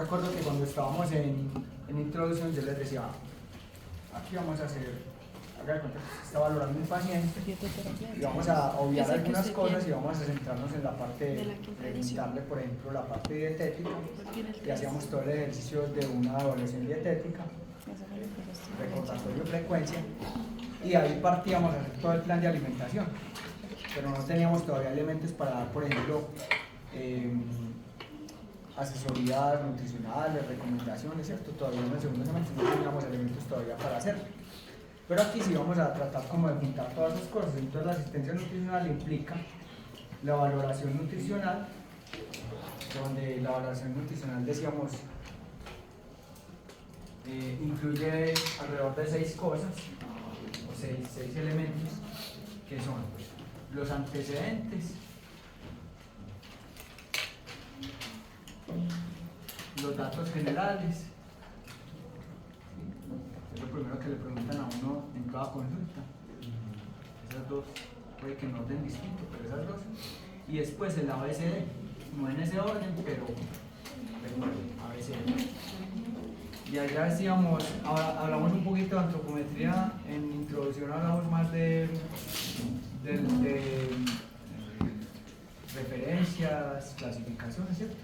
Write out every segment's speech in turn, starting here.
recuerdo que cuando estábamos en introducción yo les decía, aquí vamos a hacer, haga de cuenta que se está valorando un paciente y vamos a obviar algunas cosas y vamos a centrarnos en la parte de preguntarle, por ejemplo, la parte dietética, y hacíamos todo el ejercicio de una evaluación dietética, recordatorio frecuencia, y ahí partíamos a hacer todo el plan de alimentación, pero no teníamos todavía elementos para dar, por ejemplo, asesorías nutricionales, recomendaciones, ¿cierto? Todavía en el segundo semestre no teníamos elementos todavía para hacerlo. Pero aquí sí vamos a tratar como de juntar todas esas cosas. Entonces la asistencia nutricional implica la valoración nutricional, donde la valoración nutricional, decíamos, incluye alrededor de 6 cosas, o 6 elementos, que son los antecedentes, los datos generales, es lo primero que le preguntan a uno en cada consulta. Esas dos puede que no den distinto, pero esas dos. Y después el ABCD, no en ese orden, pero ABCD. Y allá decíamos, ahora hablamos un poquito de antropometría, en introducción hablamos más de referencias, clasificaciones, ¿cierto?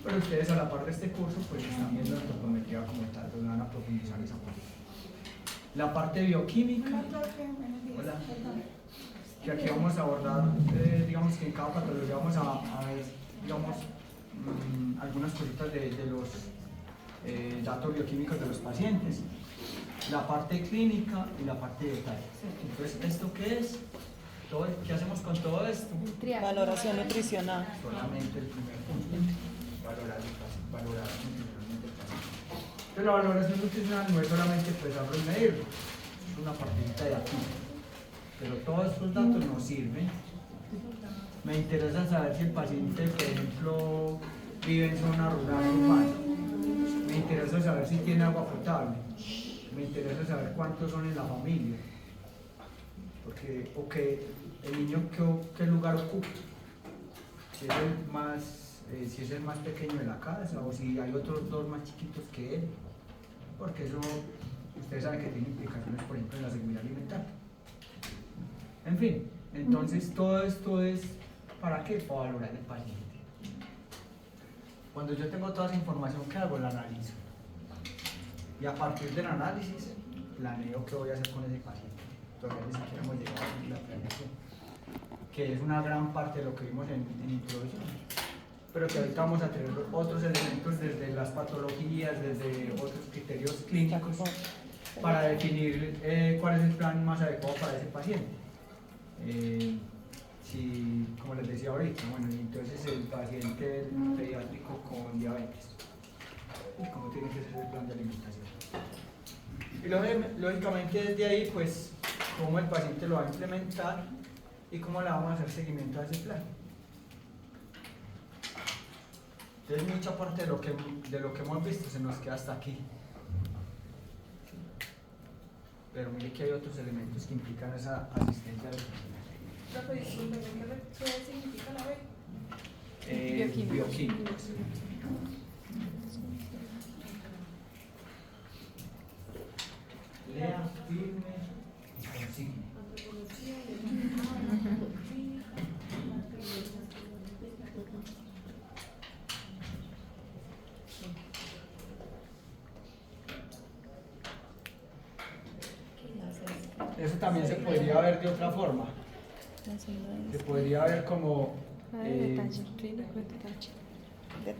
Pero ustedes a la par de este curso pues están viendo la antropometría como tal, donde van a profundizar esa parte. La parte bioquímica, hola, que aquí vamos a abordar, digamos que en cada patología vamos a ver, digamos, algunas cositas de los datos bioquímicos de los pacientes, la parte clínica y la parte de detalle. Entonces, ¿esto qué es? ¿Qué hacemos con todo esto? Valoración nutricional. Solamente el primer punto, valorar nutricionalmente el paciente. Entonces, la valoración nutricional no es solamente pesarlo y medirlo, es una partidita de aquí, pero todos estos datos nos sirven. Me interesa saber si el paciente, por ejemplo, vive en zona rural o urbana. Me interesa saber si tiene agua potable. Me interesa saber cuántos son en la familia. Porque el niño, ¿qué lugar ocupa? Si es el más pequeño de la casa o si hay otros 2 más chiquitos que él. Porque eso, ustedes saben que tiene implicaciones, por ejemplo, en la seguridad alimentaria. En fin, entonces todo esto es, ¿para qué? Para valorar el paciente. Cuando yo tengo toda esa información, ¿qué hago? La analizo. Y a partir del análisis, planeo qué voy a hacer con ese paciente. Todavía ni siquiera hemos llegado a la planeación, que es una gran parte de lo que vimos en introducción. Pero que ahorita vamos a tener otros elementos desde las patologías, desde otros criterios clínicos, para definir cuál es el plan más adecuado para ese paciente. Si, como les decía ahorita, bueno, entonces el paciente pediátrico con diabetes, ¿cómo tiene que ser el plan de alimentación? Y lógicamente desde ahí, pues, cómo el paciente lo va a implementar y cómo le vamos a hacer seguimiento a ese plan. Entonces mucha parte de lo que hemos visto se nos queda hasta aquí. Pero mire que hay otros elementos que implican esa asistencia al paciente. ¿Qué significa la B? Bioquímicos. Lea, firme y consigne. Eso también se podría ver de otra forma. Se podría ver como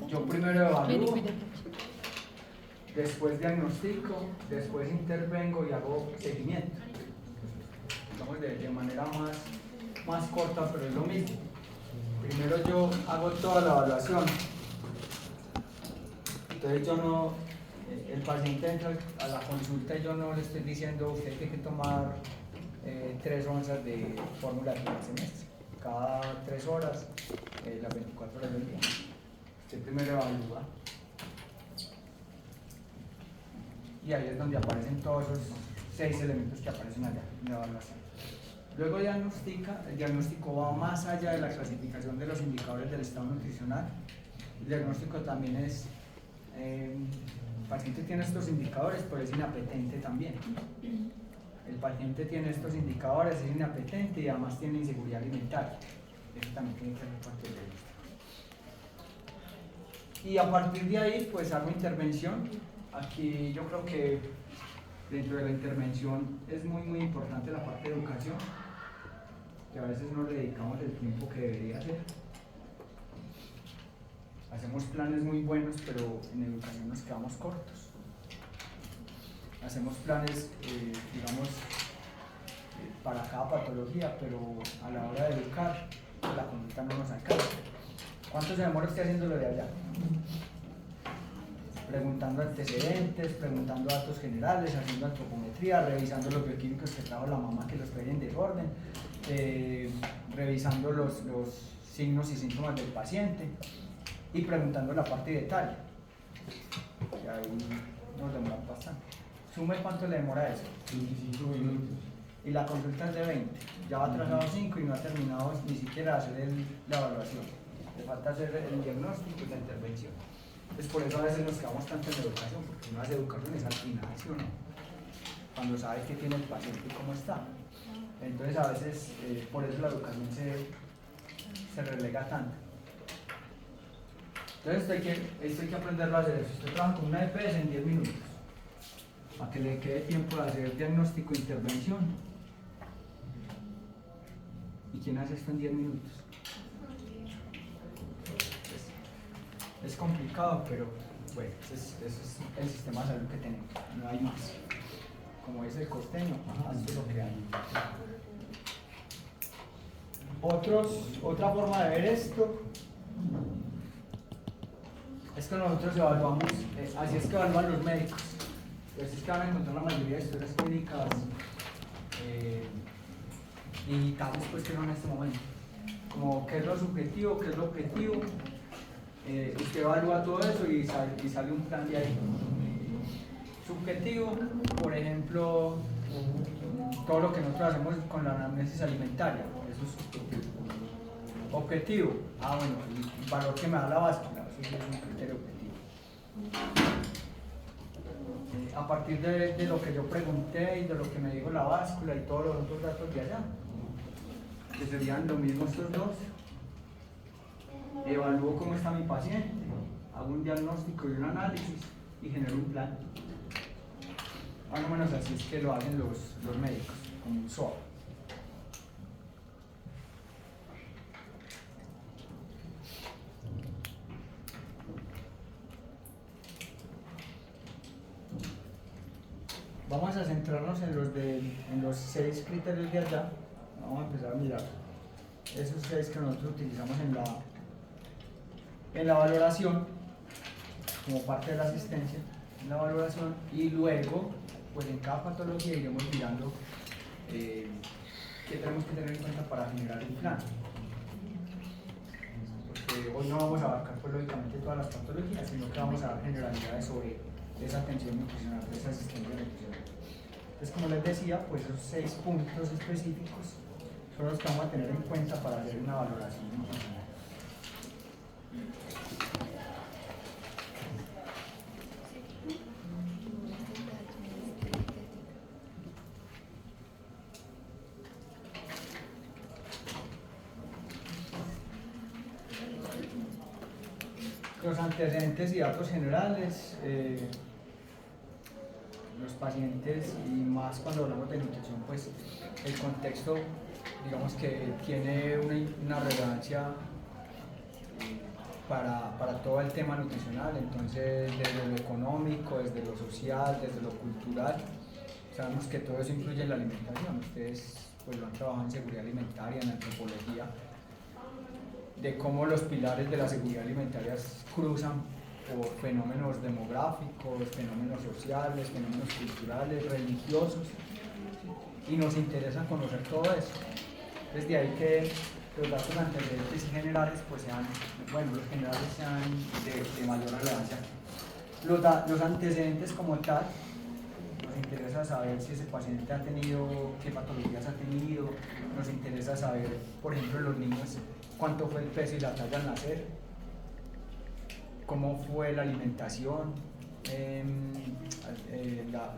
yo primero evalúo, después diagnostico, después intervengo y hago seguimiento. Estamos de manera más corta, pero es lo mismo. Primero yo hago toda la evaluación. Entonces yo no, el paciente entra a la consulta y yo no le estoy diciendo usted tiene que tomar 3 onzas de fórmula al semestre, cada 3 horas, las 24 horas del día. Usted primero evalúa. Y ahí es donde aparecen todos esos 6 elementos que aparecen allá en la evaluación. Luego diagnostica, el diagnóstico va más allá de la clasificación de los indicadores del estado nutricional. El diagnóstico también es paciente tiene estos indicadores, pero es inapetente también. El paciente tiene estos indicadores, es inapetente y además tiene inseguridad alimentaria. Eso también tiene que ser parte del diagnóstico. Y a partir de ahí, pues hago intervención. Aquí yo creo que dentro de la intervención es muy importante la parte de educación, que a veces no le dedicamos el tiempo que debería ser. Hacemos planes muy buenos, pero en educación nos quedamos cortos. Hacemos planes, digamos, para cada patología, pero a la hora de educar, la conducta no nos alcanza. ¿Cuánto se demora usted haciendo lo de allá? Preguntando antecedentes, preguntando datos generales, haciendo antropometría, revisando los bioquímicos que trajo la mamá que los trae en desorden, revisando los signos y síntomas del paciente y preguntando la parte de detalle. Y ahí nos demoramos bastante. Sume cuánto le demora eso. 25 minutos. Y la consulta es de 20. Ya va atrasado 5 y no ha terminado ni siquiera de hacer la evaluación. Le falta hacer el diagnóstico y la intervención. Pues por eso a veces nos quedamos tanto en la educación, porque uno hace educación es al final, ¿sí o no? Cuando sabe qué tiene el paciente y cómo está. Entonces a veces por eso la educación se relega tanto. Entonces esto hay que aprenderlo a hacer eso. Usted trabaja con una EPS en 10 minutos, para que le quede tiempo de hacer diagnóstico e intervención. ¿Y quién hace esto en 10 minutos? Es complicado, pero bueno, ese es el sistema de salud que tenemos, no hay más. Como es el costeño, esto es lo que hay. Otra forma de ver esto es que nosotros evaluamos, así es que evalúan los médicos. Así es que van a encontrar la mayoría de historias clínicas digitales, pues que no en este momento. Como qué es lo subjetivo, qué es lo objetivo. Usted evalúa todo eso y sale un plan de ahí. Subjetivo, por ejemplo, todo lo que nosotros hacemos con la anamnesis alimentaria, eso es subjetivo. Objetivo, bueno, el valor que me da la báscula, eso es un criterio objetivo. A partir de lo que yo pregunté y de lo que me dijo la báscula y todos los otros datos de allá, que serían lo mismo estos dos, evalúo cómo está mi paciente, hago un diagnóstico y un análisis y genero un plan. Más o menos así es que lo hacen los médicos, con un SWOT. Vamos a centrarnos en los 6 criterios de allá. Vamos a empezar a mirar esos 6 que nosotros utilizamos en la valoración, como parte de la asistencia, en la valoración, y luego, pues en cada patología iremos mirando qué tenemos que tener en cuenta para generar un plan. Porque hoy no vamos a abarcar, pues, lógicamente todas las patologías, sino que vamos a dar generalidades sobre esa atención nutricional, esa asistencia nutricional. Entonces, como les decía, pues esos 6 puntos específicos son los que vamos a tener en cuenta para hacer una valoración nutricional. Los antecedentes y datos generales, los pacientes, y más cuando hablamos de nutrición, pues el contexto, digamos que tiene una relevancia para todo el tema nutricional. Entonces, desde lo económico, desde lo social, desde lo cultural, sabemos que todo eso influye en la alimentación. Ustedes pues lo han trabajado en seguridad alimentaria, en antropología, de cómo los pilares de la seguridad alimentaria cruzan por fenómenos demográficos, fenómenos sociales, fenómenos culturales, religiosos, y nos interesa conocer todo eso. Desde ahí que los datos antecedentes y generales, pues sean, bueno, los generales sean de mayor relevancia. Los antecedentes como tal, nos interesa saber si ese paciente ha tenido, qué patologías ha tenido, nos interesa saber, por ejemplo, en los niños, cuánto fue el peso y la talla al nacer, cómo fue la alimentación,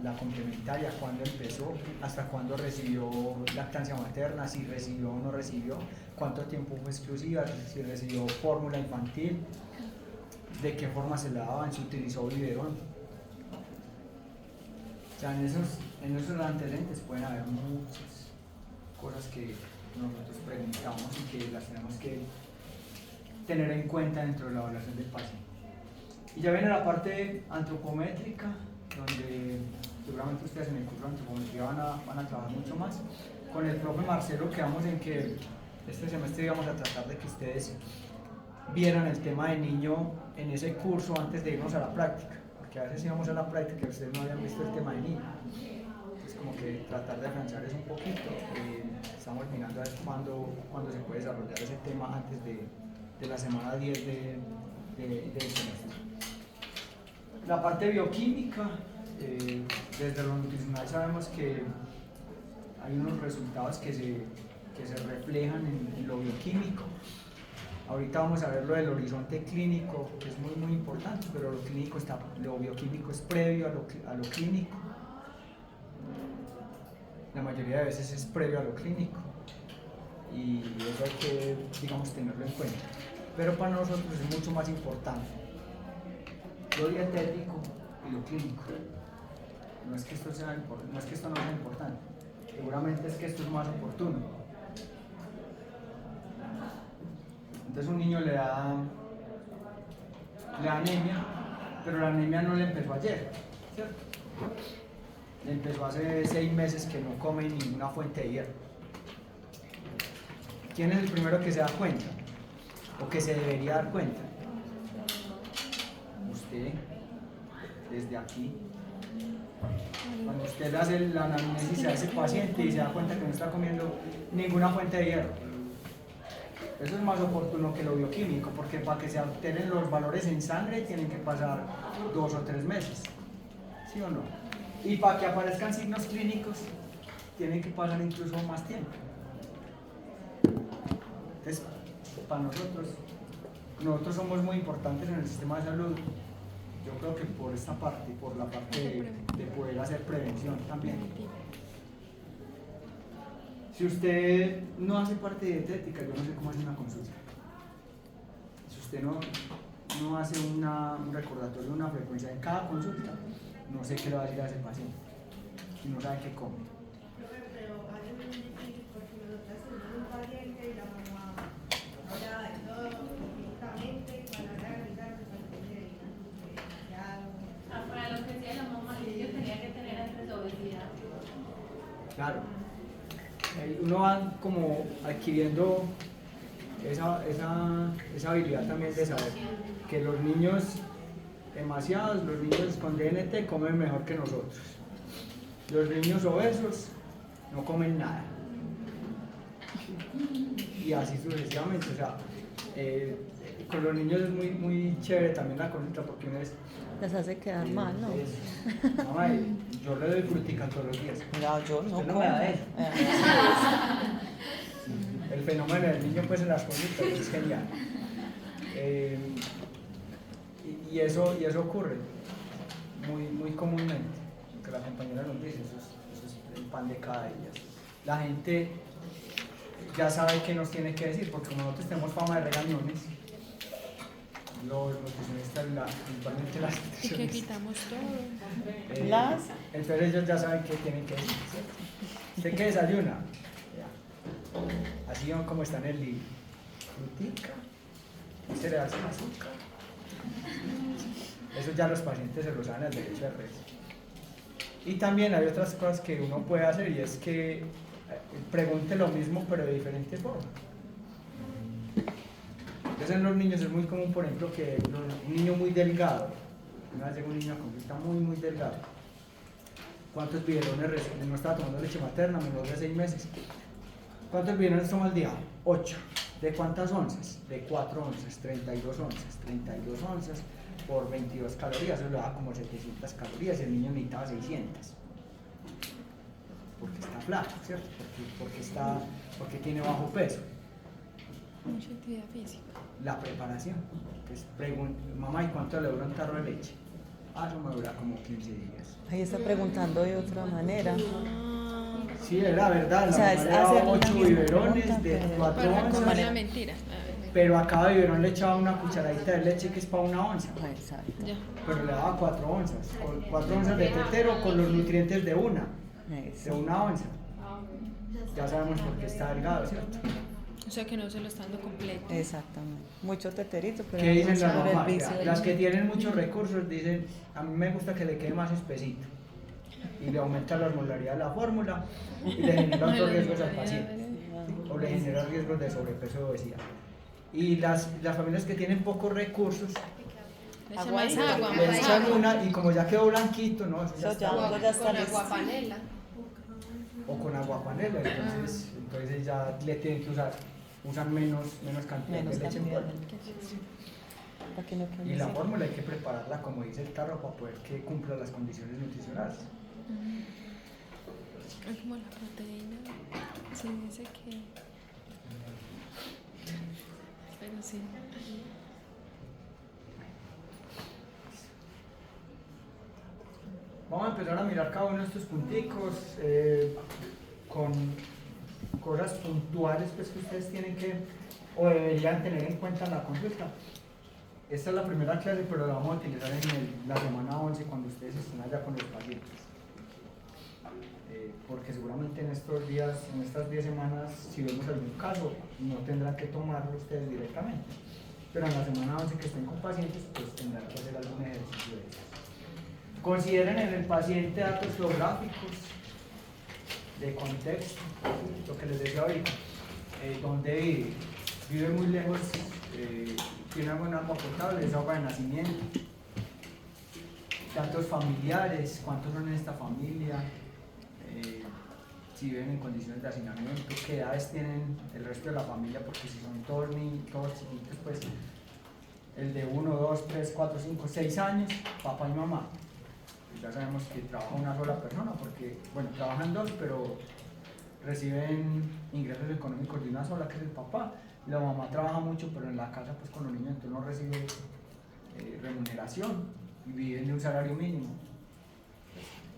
la complementaria, cuándo empezó, hasta cuándo recibió lactancia materna, si recibió o no recibió, cuánto tiempo fue exclusiva, si recibió fórmula infantil, de qué forma se la daban, si utilizó biberón. O sea, en esos antecedentes pueden haber muchas cosas que nosotros preguntamos y que las tenemos que tener en cuenta dentro de la evaluación del paciente. Y ya viene la parte antropométrica, donde seguramente ustedes en el curso de antropometría van a trabajar mucho más. Con el profe Marcelo quedamos en que este semestre íbamos a tratar de que ustedes vieran el tema de niño en ese curso antes de irnos a la práctica, porque a veces íbamos a la práctica y ustedes no habían visto el tema de niño. Entonces como que tratar de avanzar eso un poquito. Estamos mirando a ver cuándo se puede desarrollar ese tema antes de la semana 10 del semestre. La parte bioquímica, desde lo nutricional sabemos que hay unos resultados que se reflejan en lo bioquímico. Ahorita vamos a ver lo del horizonte clínico, que es muy importante, pero lo bioquímico es previo a lo clínico. La mayoría de veces es previo a lo clínico y eso hay que, digamos, tenerlo en cuenta. Pero para nosotros es mucho más importante lo dietético y lo clínico. No es que esto no sea importante, seguramente es que esto es más oportuno. Entonces un niño le da anemia, pero la anemia no le empezó ayer, ¿cierto? Le empezó hace 6 meses que no come ninguna fuente de hierro. ¿Quién es el primero que se da cuenta? ¿O que se debería dar cuenta? Usted, desde aquí. Cuando usted hace la anamnesis a ese paciente y se da cuenta que no está comiendo ninguna fuente de hierro. Eso es más oportuno que lo bioquímico, porque para que se alteren los valores en sangre tienen que pasar 2 o 3 meses. ¿Sí o no? Y para que aparezcan signos clínicos tienen que pasar incluso más tiempo. Entonces, para nosotros somos muy importantes en el sistema de salud. Yo creo que por esta parte, por la parte de poder hacer prevención también. Si usted no hace parte de dietética, yo no sé cómo hace una consulta. Si usted no hace un recordatorio de una frecuencia en cada consulta, no sé qué le va a decir a ese paciente. Si no sabe qué come. Pero a veces es difícil porque nosotros tenemos un paciente y la mamá habla de todo físicamente para realizar el paciente Para lo que decía la mamá, yo tenía que tener antes de obesidad. Claro. Uno va como adquiriendo esa habilidad también de saber que los niños con DNT comen mejor que nosotros. Los niños obesos no comen nada. Y así sucesivamente. O sea, con los niños es muy chévere también la consulta porque uno es... Les hace quedar mal, ¿no? Mamá, yo le doy frutica todos los días. No, yo no Usted no como. me da eso. El fenómeno del niño pues en las consultas es genial. Y eso ocurre muy comúnmente, que la compañera nos dice, eso es el pan de cada día. La gente ya sabe qué nos tiene que decir, porque como nosotros tenemos fama de regañones, los nutricionistas, principalmente las Y que quitamos todo. entonces ellos ya saben qué tienen que decir, ¿cierto? ¿Usted qué desayuna? Ya. Así como está en el libro. Frutica, cereal sin azúcar. Eso ya los pacientes se lo saben al derecho de res. Y también hay otras cosas que uno puede hacer y es que pregunte lo mismo pero de diferente forma. Entonces en los niños es muy común, por ejemplo, que un niño muy delgado, una vez llega un niño con consulta muy delgado, ¿cuántos biberones recibe? No estaba tomando leche materna, menor de 6 meses. ¿Cuántos biberones toma al día? 8. ¿De cuántas onzas? De 4 onzas, 32 onzas. 32 onzas por 22 calorías, eso le da como 700 calorías y el niño necesitaba 600. Porque está flaco, ¿cierto? Porque tiene bajo peso. Mucha actividad física. La preparación. Entonces mamá, ¿y cuánto le dura un tarro de leche? Ah, eso me dura como 15 días. Ahí está preguntando de otra manera. Sí, es la verdad, O sea, la es mamá le daba hacer la 8 misma biberones pregunta, de pero 4 Para onzas, comer la mentira. pero a cada biberón le echaba una cucharadita de leche que es para 1 onza. Ah, exacto. Ya. Pero le daba 4 onzas, con 4 onzas de tetero con los nutrientes de una Eso. onza. Ya sabemos por qué está delgado, ¿cierto? O sea que no se lo está dando completo. Exactamente. Mucho teterito, pero ¿Qué dicen mucho las por el mamás? vicio Vea, del las que niño. tienen muchos recursos dicen, a mí me gusta que le quede más espesito. Y le aumenta la osmolaridad de la fórmula y le genera otros riesgos al paciente. O le genera riesgos de sobrepeso y obesidad. Y las familias que tienen pocos recursos Le echa Agua más y- agua, le más echan agua. una y como ya quedó blanquito, ¿no? Eso ya Eso está ya- bueno. eso ya está Con listo. agua panela. O con agua panela, entonces ya le tienen que usan menos cantidad Menos de leche en cantidad polvo. de leche. Para que no quede Y la seco. fórmula hay que prepararla como dice el tarro para poder que cumpla las condiciones nutricionales. Es como la proteína. Se dice que. Pero sí. Vamos a empezar a mirar cada uno de estos punticos con cosas puntuales pues, que ustedes tienen que o deberían tener en cuenta en la consulta. Esta es la primera clase, pero la vamos a utilizar en la semana 11 cuando ustedes estén allá con los pacientes. Porque seguramente en estos días, en estas 10 semanas, si vemos algún caso, no tendrán que tomarlo ustedes directamente. Pero en la semana 11 que estén con pacientes, pues tendrán que hacer algún ejercicio de eso. Consideren en el paciente datos geográficos, de contexto, lo que les decía ahorita, dónde vive. Vive muy lejos, tiene buena agua potable, es agua de nacimiento. Datos familiares, cuántos son en esta familia, si viven en condiciones de hacinamiento, qué edades tienen el resto de la familia, porque si son todos niños, todos chiquitos, pues el de 1, 2, 3, 4, 5, 6 años, papá y mamá. Ya sabemos que trabaja una sola persona, porque, bueno, trabajan dos, pero reciben ingresos económicos de una sola, que es el papá. La mamá trabaja mucho, pero en la casa, pues con los niños, entonces no recibe remuneración y viven de un salario mínimo.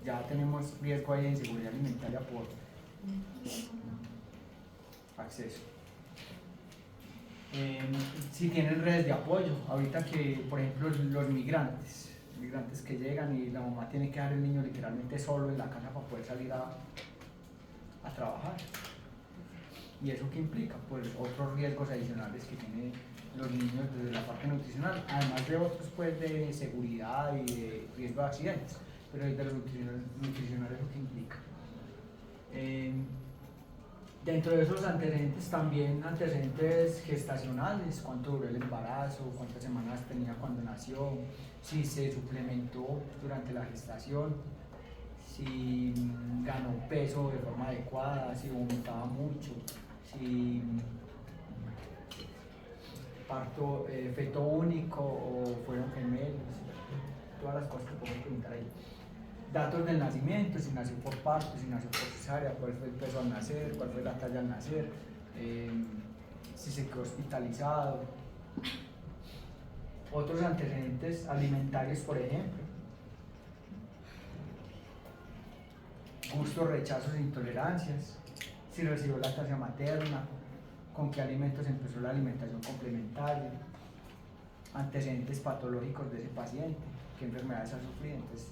Ya tenemos riesgo ahí de inseguridad alimentaria por acceso. Si tienen redes de apoyo, ahorita que, por ejemplo, los migrantes que llegan y la mamá tiene que dejar el niño literalmente solo en la casa para poder salir a trabajar. ¿Y eso qué implica? Pues otros riesgos adicionales que tienen los niños desde la parte nutricional, además de otros pues de seguridad y de riesgo de accidentes, pero desde los nutricionales ¿eso qué implica? Dentro de esos antecedentes también antecedentes gestacionales, cuánto duró el embarazo, cuántas semanas tenía cuando nació, si se suplementó durante la gestación, si ganó peso de forma adecuada, si vomitaba mucho, si parto feto único o fueron gemelos, todas las cosas que podemos preguntar ahí. Datos del nacimiento, si nació por parto, si nació por cesárea, cuál fue el peso al nacer, cuál fue la talla al nacer, si se quedó hospitalizado. Otros antecedentes alimentarios, por ejemplo. Gustos, rechazos e intolerancias, si recibió lactancia materna, con qué alimentos empezó la alimentación complementaria, antecedentes patológicos de ese paciente, qué enfermedades ha sufrido. Entonces,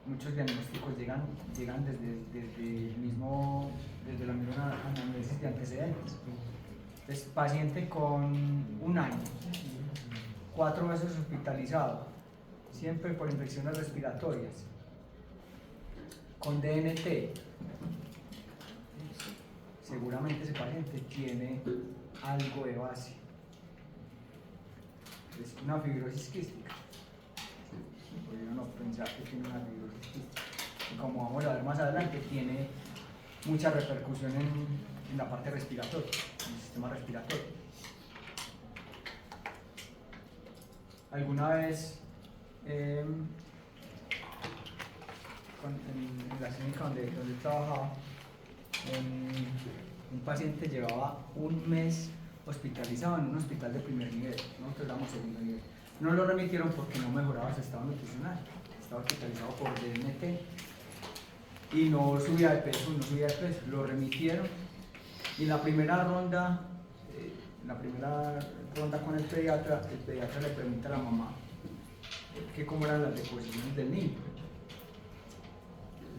muchos diagnósticos llegan desde la misma análisis de antecedentes. Entonces, paciente con 1 año, 4 meses hospitalizado, siempre por infecciones respiratorias, con DNT, seguramente ese paciente tiene algo de base. Es una fibrosis quística. Podría no pensar que tiene una fibrosis quística. Y como vamos a ver más adelante, tiene mucha repercusión en la parte respiratoria, en el sistema respiratorio. Alguna vez en la clínica donde trabajaba, un paciente llevaba 1 mes hospitalizado en un hospital de primer nivel, nosotros éramos segundo nivel. No lo remitieron porque no mejoraba su estado nutricional, estaba hospitalizado por DNT y no subía de peso, lo remitieron y en la primera ronda con el pediatra le pregunta a la mamá que cómo eran las deposiciones del niño.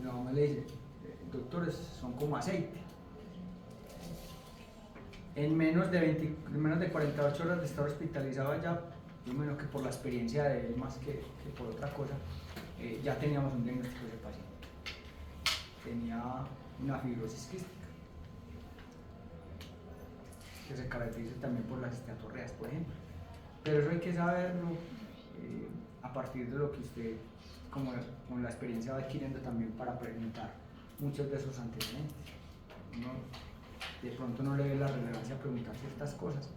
La mamá le dice, doctores, son como aceite. En menos de 48 horas de estar hospitalizado allá, yo menos que por la experiencia de él más que por otra cosa, ya teníamos un diagnóstico de paciente. Tenía una fibrosis quística, que se caracteriza también por las esteatorreas, por ejemplo. Pero eso hay que saberlo a partir de lo que usted, con la experiencia, va adquiriendo también para preguntar muchos de esos antecedentes. Uno de pronto no le ve la relevancia a preguntar ciertas cosas,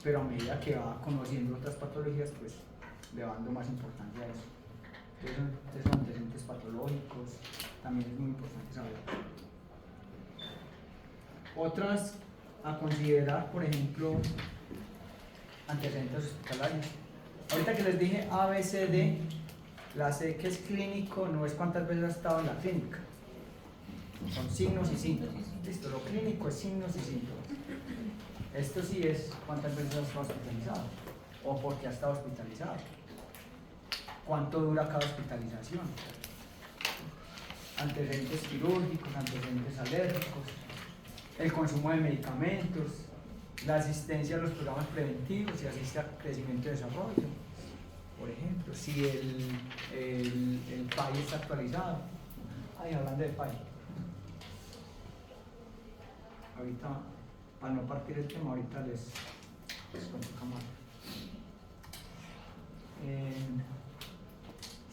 pero a medida que va conociendo otras patologías, pues le va dando más importancia a eso. Entonces, esos antecedentes patológicos también es muy importante saber. Otras a considerar, por ejemplo, antecedentes hospitalarios. Ahorita que les dije ABCD, la C que es clínico no es cuántas veces ha estado en la clínica, son signos y síntomas. Listo, lo clínico es signos y síntomas. Esto sí es cuántas veces ha estado hospitalizado o por qué ha estado hospitalizado, cuánto dura cada hospitalización, antecedentes quirúrgicos, antecedentes alérgicos, el consumo de medicamentos, la asistencia a los programas preventivos y asiste al crecimiento y desarrollo. Por ejemplo, si el PAI está actualizado. Hablando de PAI. Ahorita, para no partir el tema, ahorita les cuento más.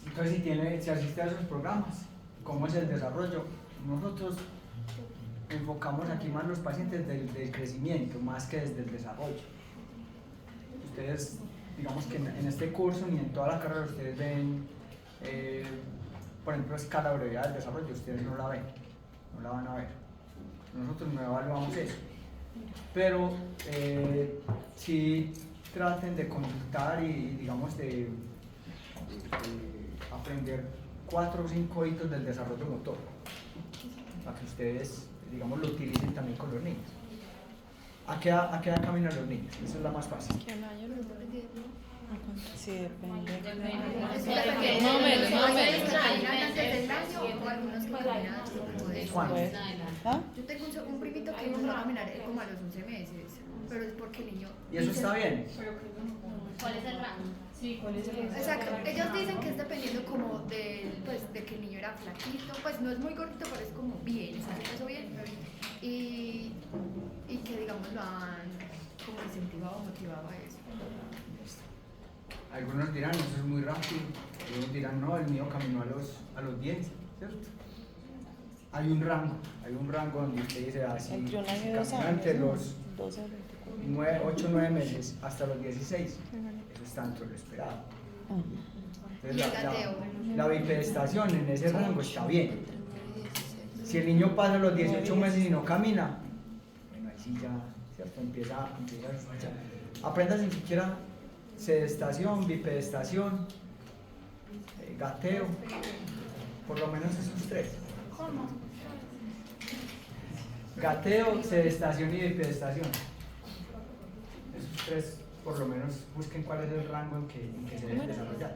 Entonces, si asiste a esos programas, ¿cómo es el desarrollo? Nosotros enfocamos aquí más los pacientes del crecimiento, más que desde el desarrollo. Ustedes, digamos que en este curso ni en toda la carrera ustedes ven, por ejemplo, escala de brevedad del desarrollo, ustedes no la ven, no la van a ver. Nosotros no evaluamos eso. Pero sí traten de consultar y digamos de aprender 4 o 5 hitos del desarrollo motor, para que ustedes, digamos, lo utilicen también con los niños. ¿A qué edad caminan los niños? Esa es la más fácil. ¿Qué año no? Sí, depende. Más o menos, más o menos. ¿Cuándo? ¿Ah? Yo tengo un primito que empezó a caminar como a los 11 meses, pero es porque el niño... ¿Y eso está bien? ¿Cuál es el rango? Sí, ¿cuál es el rango? Exacto, ellos dicen que es dependiendo como de que el niño era flaquito, pues no es muy gordito, pero es como bien, está en peso bien, y que digamos lo han como incentivado, motivado a eso. Algunos dirán, eso es muy rápido, algunos dirán, no, el mío caminó a los 10, ¿cierto? Hay un rango donde usted dice así, Entre un año y 2 camina años. entre los 12 a 24. 8 o 9 meses hasta los 16, eso es tanto lo esperado. Entonces, Y el gateo. la bipedestación en ese rango está bien. Si el niño pasa los 18 meses y no camina, bueno, ahí sí ya, ¿cierto? Empieza a aprenda sin siquiera sedestación, bipedestación, gateo, por lo menos esos 3. Gateo, sedestación y bipedestación. Esos 3, por lo menos, busquen cuál es el rango en que se deben desarrollar.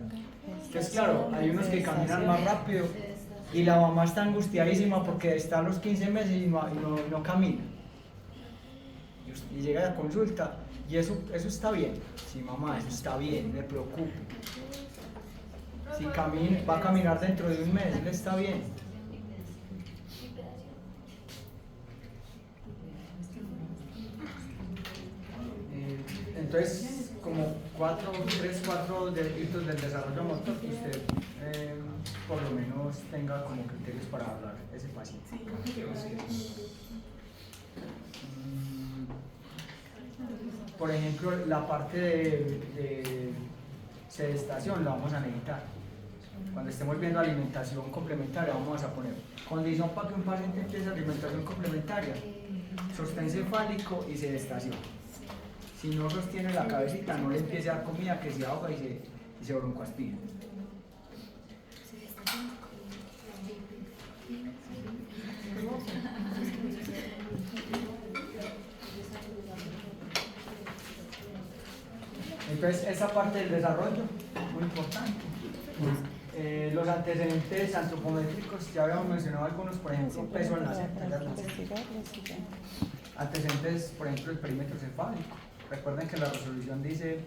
Entonces, claro, hay unos que caminan más rápido y la mamá está angustiadísima porque está a los 15 meses y no camina. Y llega a la consulta y eso está bien. Sí, mamá, eso está bien, me preocupa. Si va a caminar dentro de un mes, le está bien. Entonces, como 4 hitos del desarrollo motor que usted por lo menos tenga como criterios para hablar ese paciente. Por ejemplo, la parte de sedestación la vamos a necesitar. Cuando estemos viendo alimentación complementaria, vamos a poner condición para que un paciente empiece alimentación complementaria, sostén cefálico y sedestación. Si no sostiene la cabecita, no le empiece a dar comida que se ahoga y se broncoaspira. Entonces, esa parte del desarrollo, muy importante. Los antecedentes antropométricos, ya habíamos mencionado algunos, por ejemplo, peso al nacer, antecedentes, por ejemplo, el perímetro cefálico. Recuerden que la resolución dice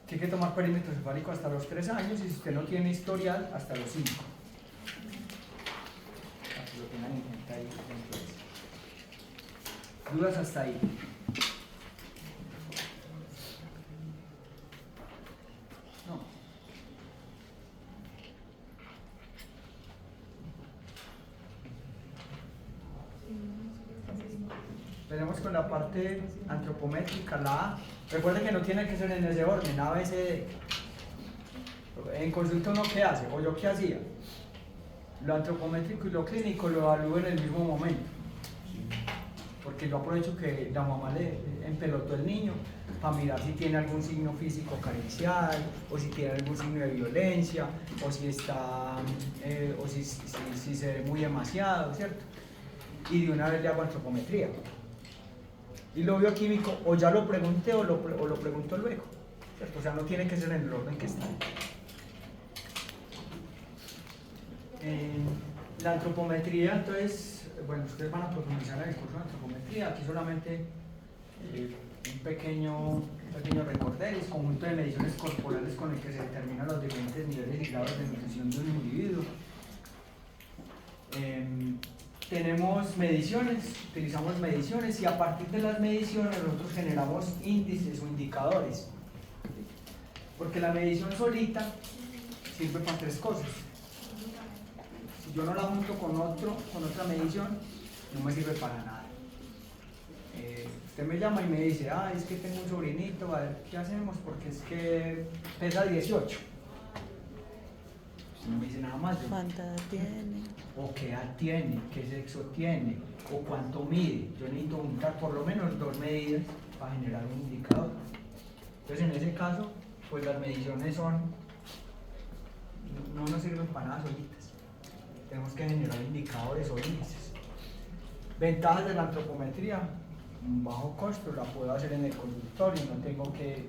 que hay que tomar perímetro cefálico hasta los 3 años y si usted no tiene historial, hasta los 5. Para que lo tengan en cuenta ahí. ¿Dudas hasta ahí? No. Tenemos con la parte antropométrica, la A. Recuerden que no tiene que ser en ese orden, A, B, C, D. En consulta uno qué hace, o yo qué hacía. Lo antropométrico y lo clínico lo evalúo en el mismo momento. Porque yo aprovecho que la mamá le empelotó el niño para mirar si tiene algún signo físico carencial, o si tiene algún signo de violencia, o si está, o si se ve muy demasiado, ¿cierto? Y de una vez le hago antropometría. Y lo bioquímico, o ya lo pregunté o lo pregunto luego, ¿cierto? O sea, no tiene que ser en el orden que está. La antropometría, entonces, bueno, ustedes van a profundizar en el curso de antropometría. Aquí solamente un pequeño recorderis, conjunto de mediciones corporales con el que se determinan los diferentes niveles y grados de nutrición de un individuo. Tenemos mediciones, utilizamos mediciones y a partir de las mediciones nosotros generamos índices o indicadores. Porque la medición solita sirve para 3 cosas. Si yo no la junto con otra medición, no me sirve para nada. Usted me llama y me dice, es que tengo un sobrinito, a ver qué hacemos porque es que pesa 18. No me dice nada más. ¿Cuánta edad tiene? O qué edad tiene, qué sexo tiene, o cuánto mide. Yo necesito juntar por lo menos 2 medidas para generar un indicador. Entonces, en ese caso, pues las mediciones no nos sirven para nada solitas. Tenemos que generar indicadores o índices. Ventajas de la antropometría: un bajo costo, la puedo hacer en el consultorio, no tengo que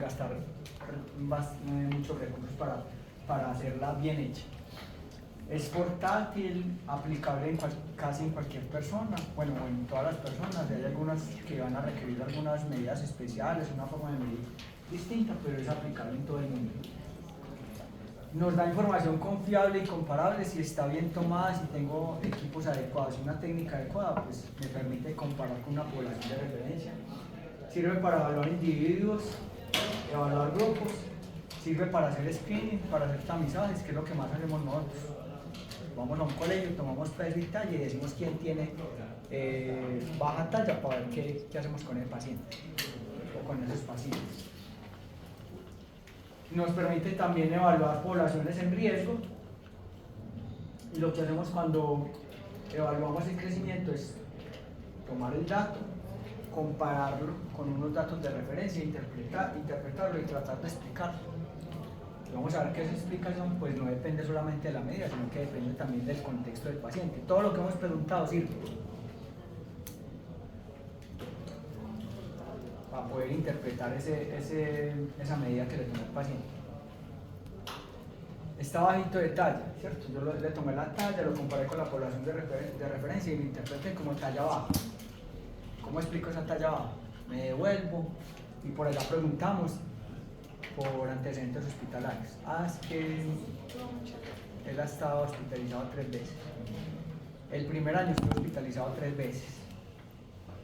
gastar muchos recursos para hacerla bien hecha. Es portátil, aplicable casi en cualquier persona, bueno, en todas las personas. Hay algunas que van a requerir algunas medidas especiales, una forma de medir distinta, pero es aplicable en todo el mundo. Nos da información confiable y comparable si está bien tomada, si tengo equipos adecuados y una técnica adecuada, pues me permite comparar con una población de referencia. Sirve para evaluar individuos, evaluar grupos, sirve para hacer screening, para hacer tamizajes, que es lo que más hacemos nosotros. Vamos a un colegio, tomamos peso y talla y decimos quién tiene baja talla para ver qué hacemos con el paciente o con esos pacientes. Nos permite también evaluar poblaciones en riesgo y lo que hacemos cuando evaluamos el crecimiento es tomar el dato, compararlo con unos datos de referencia, interpretarlo y tratar de explicarlo. Vamos a ver que esa explicación pues no depende solamente de la medida, sino que depende también del contexto del paciente. Todo lo que hemos preguntado sirve para poder interpretar esa medida que le tomó el paciente. Está bajito de talla, ¿cierto? Yo le tomé la talla, lo comparé con la población de referencia y lo interpreté como talla baja. ¿Cómo explico esa talla baja? Me devuelvo y por allá preguntamos por antecedentes hospitalarios. Es que él ha estado hospitalizado 3 veces. El primer año estuvo hospitalizado 3 veces.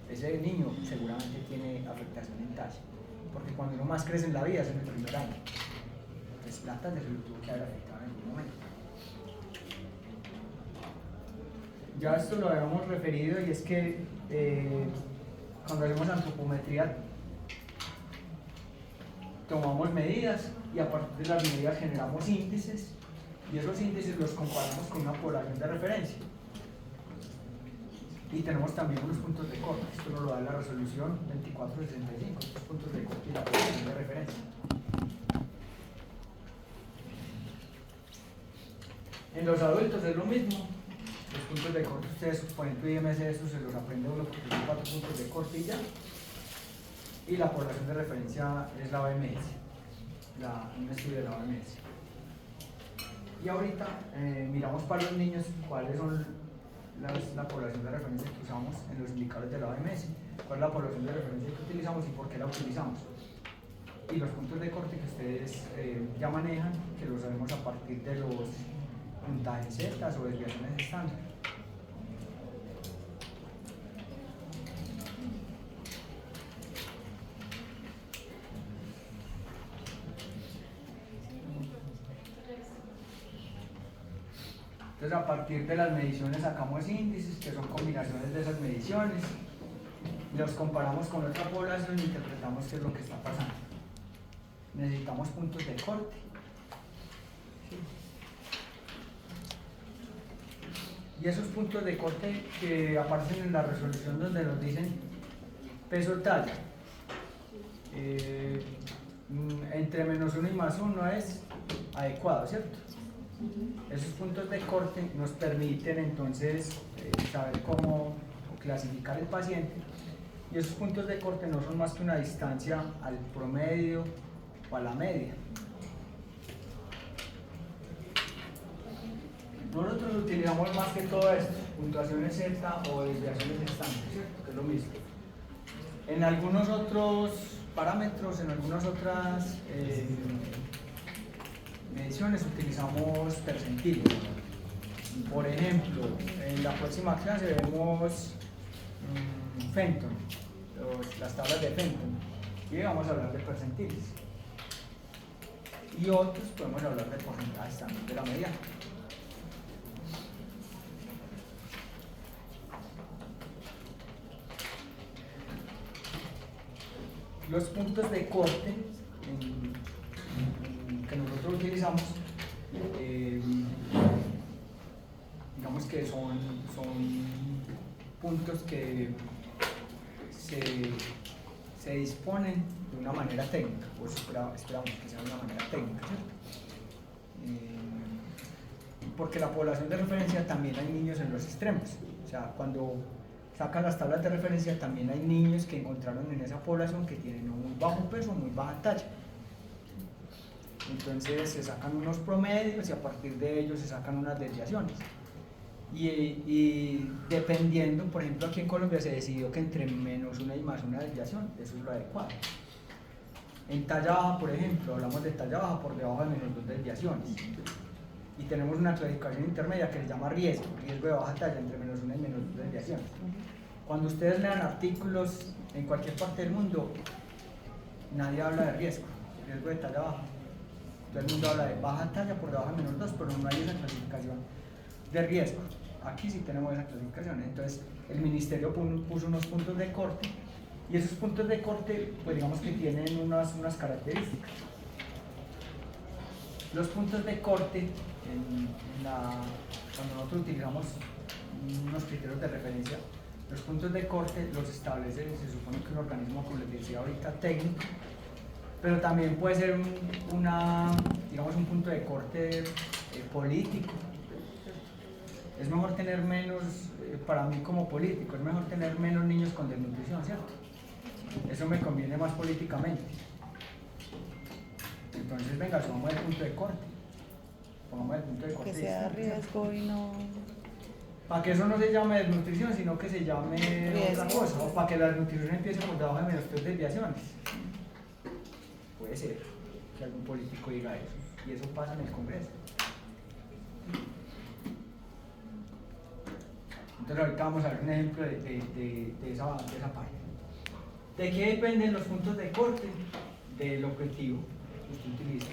Ese niño seguramente tiene afectación en talla, porque cuando uno más crece en la vida es en el primer año. Entonces la talla se lo tuvo que haber afectado en algún momento. Ya esto lo habíamos referido y es que cuando hacemos antropometría tomamos medidas y a partir de las medidas generamos índices y esos índices los comparamos con una población de referencia. Y tenemos también unos puntos de corte. Esto nos lo da la resolución 2465, estos puntos de corte y la población de referencia. En los adultos es lo mismo. Los puntos de corte, ustedes, por ejemplo, IMS, eso se los aprende uno porque son 4 puntos de corte y ya. Y la población de referencia es la OMS, un estudio de la OMS. Y ahorita miramos para los niños cuáles son la población de referencia que usamos en los indicadores de la OMS, cuál es la población de referencia que utilizamos y por qué la utilizamos. Y los puntos de corte que ustedes ya manejan, que los sabemos a partir de los puntajes Z o desviaciones estándar. Entonces, a partir de las mediciones sacamos índices, que son combinaciones de esas mediciones, los comparamos con otra población y interpretamos qué es lo que está pasando. Necesitamos puntos de corte. Y esos puntos de corte que aparecen en la resolución donde nos dicen peso talla, entre -1 y +1 es adecuado, ¿cierto? Esos puntos de corte nos permiten entonces saber cómo clasificar el paciente, y esos puntos de corte no son más que una distancia al promedio o a la media. Nosotros utilizamos más que todo esto, puntuaciones Z o desviaciones estándar, ¿cierto? Que es lo mismo. En algunos otros parámetros, en algunas otras mediciones utilizamos percentiles. Por ejemplo, en la próxima clase vemos Fenton, las tablas de Fenton, y vamos a hablar de percentiles. Y otros podemos hablar de porcentajes también de la mediana. Los puntos de corte que nosotros utilizamos, digamos que son puntos que se disponen de una manera técnica, pues esperamos que sea de una manera técnica, ¿cierto? Porque la población de referencia también hay niños en los extremos, o sea, cuando sacan las tablas de referencia también hay niños que encontraron en esa población que tienen un muy bajo peso, muy baja talla. Entonces se sacan unos promedios y a partir de ellos se sacan unas desviaciones. Y dependiendo, por ejemplo, aquí en Colombia se decidió que entre -1 y +1 desviación, eso es lo adecuado. En talla baja, por ejemplo, hablamos de talla baja por debajo de -2 desviaciones. Y tenemos una clasificación intermedia que se llama riesgo de baja talla entre -1 y -2 desviaciones. Cuando ustedes lean artículos en cualquier parte del mundo, nadie habla de riesgo de talla baja. Todo el mundo habla de baja talla por debajo de -2, pero no hay esa clasificación de riesgo. Aquí sí tenemos esa clasificación. Entonces, el ministerio puso unos puntos de corte, y esos puntos de corte, pues digamos que tienen unas características. Los puntos de corte, cuando nosotros utilizamos unos criterios de referencia, los puntos de corte los establece, se supone que un organismo, como les decía ahorita, técnico, pero también puede ser digamos un punto de corte político. Es mejor tener menos, para mí como político, es mejor tener menos niños con desnutrición, ¿cierto? Eso me conviene más políticamente. Entonces, venga, subamos el punto de corte. Pongamos el punto de corte. Que sea riesgo y no... Para que eso no se llame desnutrición, sino que se llame otra riesgo. cosa. O para que la desnutrición empiece por debajo de -3 desviaciones. Puede ser que algún político diga eso. Y eso pasa en el Congreso. Entonces ahorita vamos a ver un ejemplo de esa parte. ¿De qué dependen los puntos de corte? Del objetivo que usted utiliza.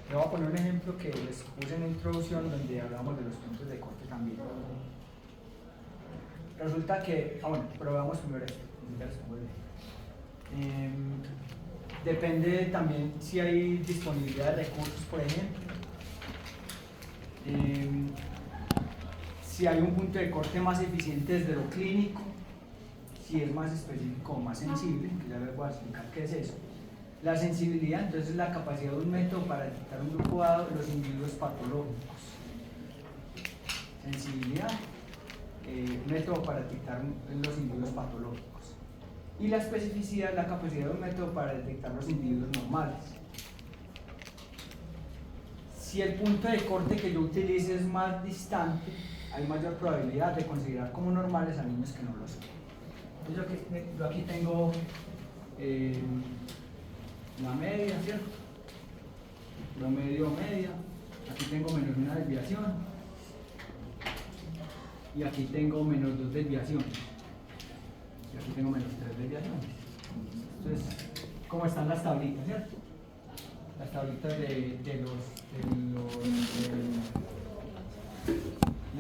Le voy a poner un ejemplo que les puse en la introducción donde hablamos de los puntos de corte también. Resulta que, bueno, pero veamos primero esto. Depende también si hay disponibilidad de recursos, por ejemplo. si hay un punto de corte más eficiente desde lo clínico, si es más específico o más sensible, que ya les voy a explicar qué es eso. La sensibilidad, entonces, es la capacidad de un método para detectar un grupo dado de los individuos patológicos. Sensibilidad, método para detectar los individuos patológicos. Y la especificidad es la capacidad de un método para detectar los individuos normales. Si el punto de corte que yo utilice es más distante, hay mayor probabilidad de considerar como normales a niños que no lo son. Entonces yo aquí tengo la media, ¿cierto? Promedio media. Aquí tengo menos una desviación. Y aquí tengo menos 2 desviaciones. Y aquí tengo menos 3 desviaciones. Entonces, ¿cómo están las tablitas, cierto? Las tablitas de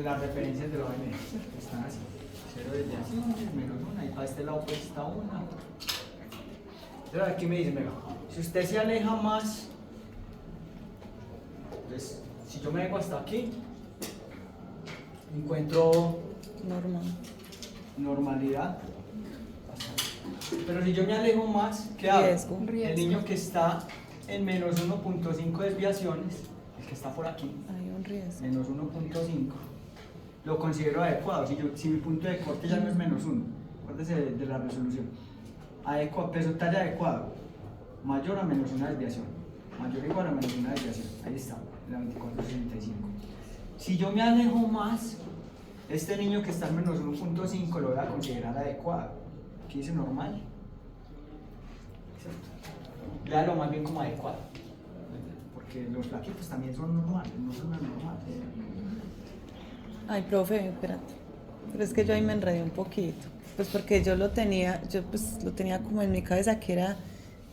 las referencias de la OMS, ¿cierto? Están así. 0 desviaciones, menos 1, y para este lado pues está 1. Entonces aquí me dicen, venga, si usted se aleja más, entonces, si yo me vengo hasta aquí, encuentro normalidad. Pero si yo me alejo más, ¿qué hago? El niño que está en menos 1.5 desviaciones, el que está por aquí, Hay un riesgo. menos 1.5, lo considero adecuado. Si mi punto de corte ya no es menos 1, acuérdese de la resolución. Adecuado, peso talla adecuado, mayor a menos una desviación, mayor o igual a menos una desviación. Ahí está, la 2465. Si yo me alejo más, este niño que está en menos 1.5 lo voy a considerar adecuado. Aquí dice normal. ¿Cierto? Léalo más bien como adecuado. Porque los flaquitos también son normales, no son anormales. Ay, profe, espérate. Pero es que yo ahí me enredé un poquito. Pues porque yo lo tenía como en mi cabeza que era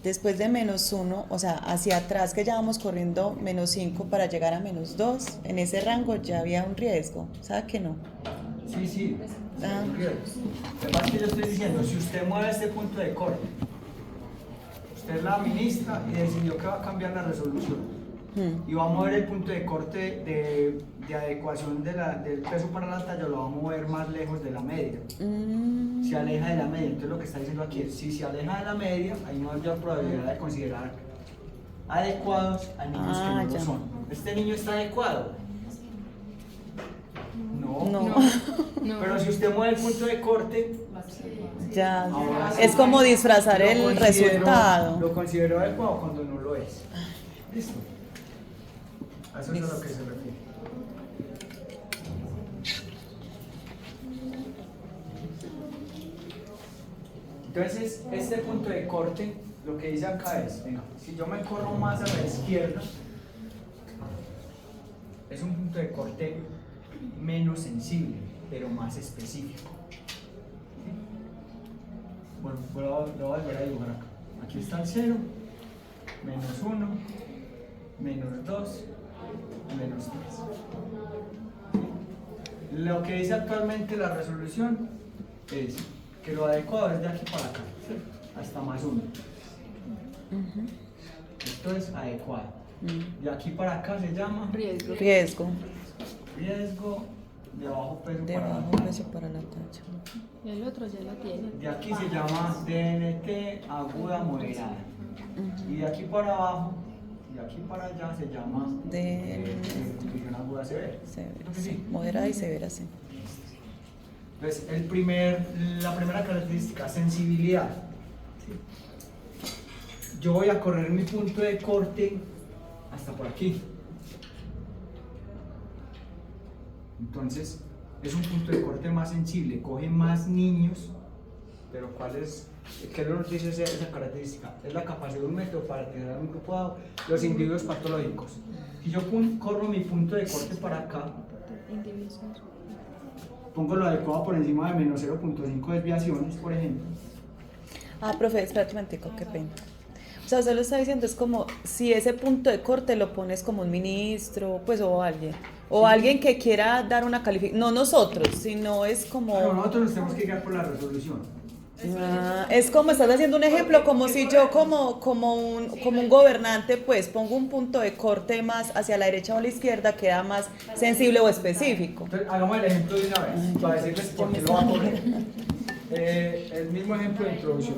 después de menos 1, o sea, hacia atrás que ya vamos corriendo menos 5 para llegar a menos 2, en ese rango ya había un riesgo, ¿sabe que no? Sí. Lo que pasa es que yo estoy diciendo, si usted mueve este punto de corte, usted es la ministra y decidió que va a cambiar la resolución y va a mover el punto de corte de adecuación del peso para la talla, lo va a mover más lejos de la media. Se aleja de la media. Entonces lo que está diciendo aquí es, si se aleja de la media, hay mayor probabilidad de considerar adecuados a niños que no lo son. ¿Este niño está adecuado? No. Pero si usted mueve el punto de corte, Ya, ahora sí, es como disfrazar lo el considero- resultado. Lo considero adecuado cuando no lo es. Listo. A eso es a lo que se refiere. Entonces, este punto de corte, lo que dice acá es, venga, si yo me corro más a la izquierda, es un punto de corte menos sensible, pero más específico. Bueno, lo voy a volver a dibujar acá. Aquí está el 0, menos 1, menos 2, menos 3. Lo que dice actualmente la resolución es que lo adecuado es de aquí para acá, ¿cierto? Hasta más 1. Esto es adecuado. De aquí para acá se llama Riesgo. Riesgo. riesgo de bajo peso De para la bajo talla. peso para la talla. Y el otro ya lo tiene. De aquí se llama DNT aguda moderada. Y de aquí para abajo, de aquí para allá se llama contusión aguda severa. ¿Cierto que sí? Moderada y severa, sí. Entonces, la primera característica, sensibilidad. Yo voy a correr mi punto de corte hasta por aquí. Entonces, es un punto de corte más sensible, coge más niños, pero ¿qué nos dice esa característica? Es la capacidad de un método para detectar un grupo dado, los individuos patológicos. Si yo corro mi punto de corte para acá, pongo lo adecuado por encima de menos 0.5 desviaciones, por ejemplo. Profe, espérate un momentico, qué pena. O sea, usted lo está diciendo, es como si ese punto de corte lo pones como un ministro, pues, o alguien. O Sí. alguien que quiera dar una calificación. No nosotros, sino es como... Pero nosotros nos tenemos que guiar por la resolución. Es como estás haciendo un ejemplo, como si yo como un gobernante pues pongo un punto de corte más hacia la derecha o la izquierda, queda más sensible o específico. Entonces, hagamos el ejemplo de una vez, para decirles por qué lo va a poner. El mismo ejemplo de introducción.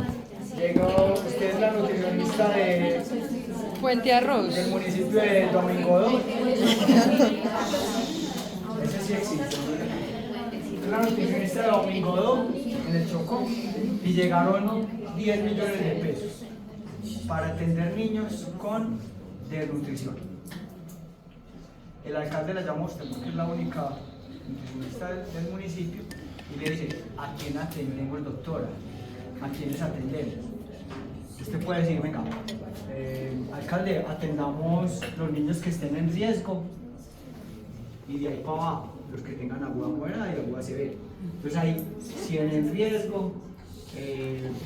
Llegó, usted es la nutricionista Puente Arroz. del municipio de Domingodó. Ese sí existe. Es la nutricionista de Domingodó, en el Chocó, y llegaron 10 millones de pesos para atender niños con desnutrición. El alcalde la llamó a usted porque es la única nutricionista del municipio y le dice, ¿a quién atendemos, doctora? ¿A quiénes atendemos? Usted puede decir, venga, alcalde, atendamos los niños que estén en riesgo y de ahí para abajo, los que tengan aguda moderada y aguda severa. Entonces hay 100 en riesgo,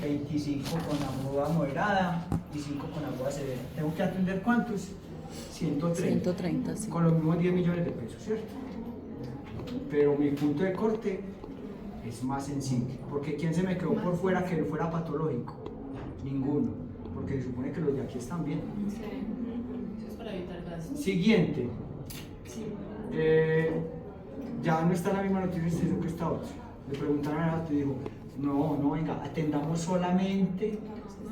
25 con aguda moderada y 5 con aguda severa. ¿Tengo que atender cuántos? 130. 130, sí. Con los mismos 10 millones de pesos, ¿cierto? Pero mi punto de corte es más sensible, porque ¿quién se me quedó por fuera que no fuera patológico? Ninguno, porque se supone que los de aquí están bien. Eso es para evitar gases. Siguiente. Ya no está la misma noticia que esta otra. Le preguntaron a otro y dijo, no, venga, atendamos solamente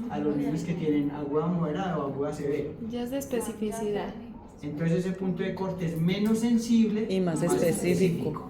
a los niños que tienen aguda moderada o aguda severa. Ya es de especificidad. Entonces ese punto de corte es menos sensible Y más específico.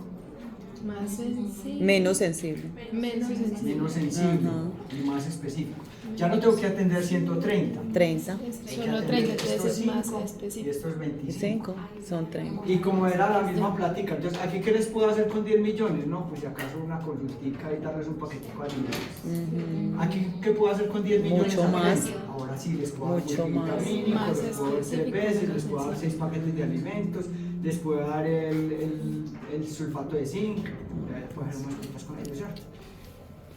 Más sensible. Menos sensible. Menos sensible. Menos sensible Ajá. y más específico. Ya no tengo que atender 130. 30. Hay que Solo atender 30, entonces estos es más 5 y específico. estos 25. 5 son 30. Y como era la misma plática, entonces, ¿aquí qué les puedo hacer con 10 millones? No, pues si acaso una consultica y darles un paquetico de alimentos. ¿Aquí qué puedo hacer con 10 millones? Mucho más. Ahora sí, les puedo dar Mucho más. multivitamínico, Más les puedo dar 3 específico, veces, más les puedo dar 6 paquetes de alimentos, les puedo dar el sulfato de zinc, puedo hacer unas cositas con ellos, ¿cierto?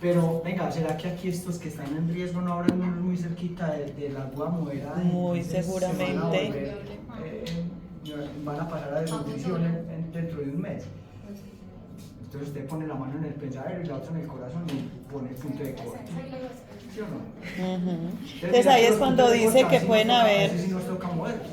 Pero venga, ¿será que aquí estos que están en riesgo no habrán unos muy cerquita del agua moderada? Muy Entonces, seguramente. se van a volver, van a pasar a desnutrición dentro de un mes. Entonces usted pone la mano en el pensadero y la otra en el corazón y pone el punto de corte. ¿Sí o no? Entonces ahí es cuando dice que pueden haber Sí nos toca moverlos.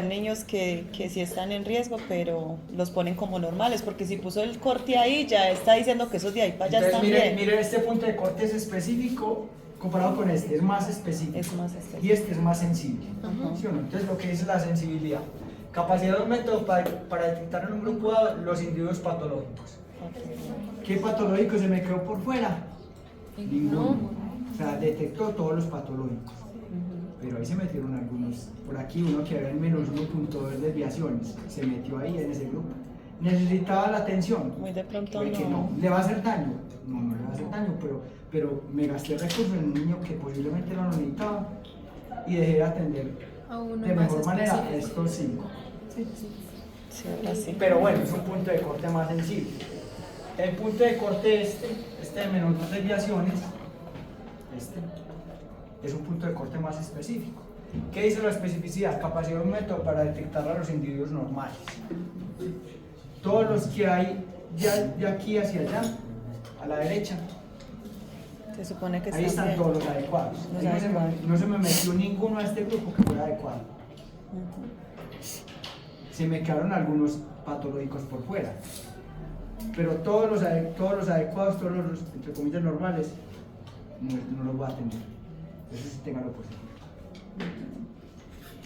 niños que sí están en riesgo, pero los ponen como normales, porque si puso el corte ahí, ya está diciendo que esos de ahí para allá Entonces están bien. mire, este punto de corte es específico comparado con este, es más específico. Es más específico. Y este es más sensible. Ajá. ¿Sí o no? Entonces lo que es la sensibilidad. Capacidad de un método para detectar en un grupo dado los individuos patológicos. ¿Qué patológico se me quedó por fuera? Ninguno. O sea, detectó todos los patológicos. Pero ahí se metieron algunos. Por aquí uno que había en menos 1.2 desviaciones. Se metió ahí en ese grupo. Necesitaba la atención. Muy de pronto Puede que no. ¿Le va a hacer daño? No le va a hacer daño, pero me gasté recursos en un niño que posiblemente no lo necesitaba y dejé de atender A uno de más mejor manera a específico. estos 5. Sí, ahora sí. Pero bueno, es un punto de corte más sensible. El punto de corte este de menos 2 desviaciones, es un punto de corte más específico. ¿Qué dice la especificidad? Capacidad de un método para detectar a los individuos normales. Todos los que hay de aquí hacia allá, a la derecha, Se supone que ahí están bien. todos los adecuados. Los Ahí adecuados. no se me metió ninguno a este grupo que fuera adecuado. Se me quedaron algunos patológicos por fuera. Pero todos los adecuados, todos los, entre comillas, normales, no los voy a atender. Eso sí, ténganlo por seguro.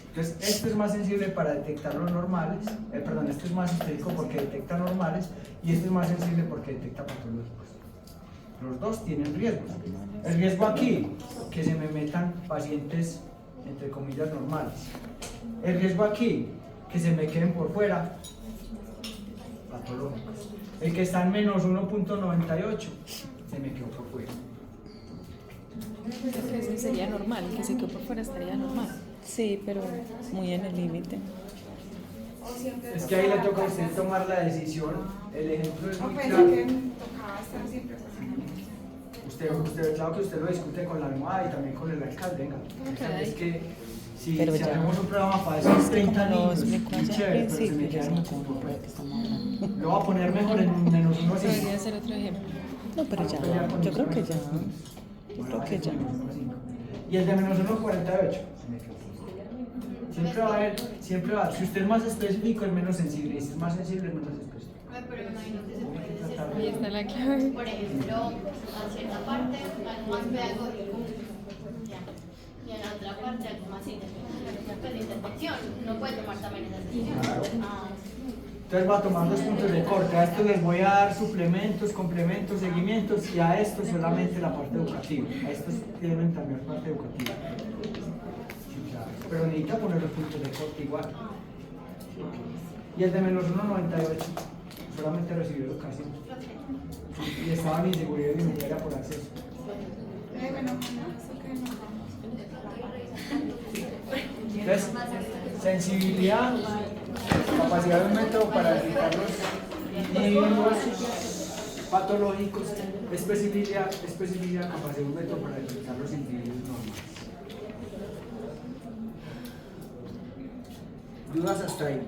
Entonces, este es más sensible para detectar los normales, este es más específico porque detecta normales y este es más sensible porque detecta patológicos. Los dos tienen riesgos. El riesgo aquí, que se me metan pacientes, entre comillas, normales. El riesgo aquí, que se me queden por fuera, patológicos. El que está en menos 1.98, se me quedó por fuera. Ese sería normal, el que se quedó por fuera estaría normal. Sí, pero muy en el límite. Es que ahí le toca a usted tomar la decisión. El ejemplo es No muy pensé claro. que tocaba estar siempre con Usted, claro que usted lo discute con la almohada y también con el alcalde. Venga, Ok. es que si Pero ya. hacemos un programa para esos 30 Como niños, los muy micros al chévere, pero se me principio, ya quedan no muchos por como fuera. de qué estamos hablando. Lo voy a poner mejor en menos 1.5. Podría ser otro ejemplo. No, pero ya, yo creo que ya. Yo creo que ya. Y el de menos 1,48. Siempre va a haber, siempre va a haber. Si usted es más específico, es menos sensible. Y si es más sensible, es menos específico. Pero imagino que se puede decir, Ahí está la clave. por ejemplo, a cierta parte algo más pedagógico y a la otra parte algo más independiente. Pues de intervención, uno puede tomar también esas decisiones. Claro. Entonces va a tomar 2 puntos de corte. A esto les voy a dar suplementos, complementos, seguimientos y a esto solamente la parte educativa. A estos tienen también parte educativa. Sí, claro. Pero necesita poner los puntos de corte igual. Y el de menos 1,98 solamente recibió educación. Y estaba en inseguridad alimentaria por acceso. Entonces, sensibilidad, capacidad de un método para detectar los individuos patológicos, especificidad, capacidad de un método para detectar los individuos normales. ¿Dudas hasta ahí?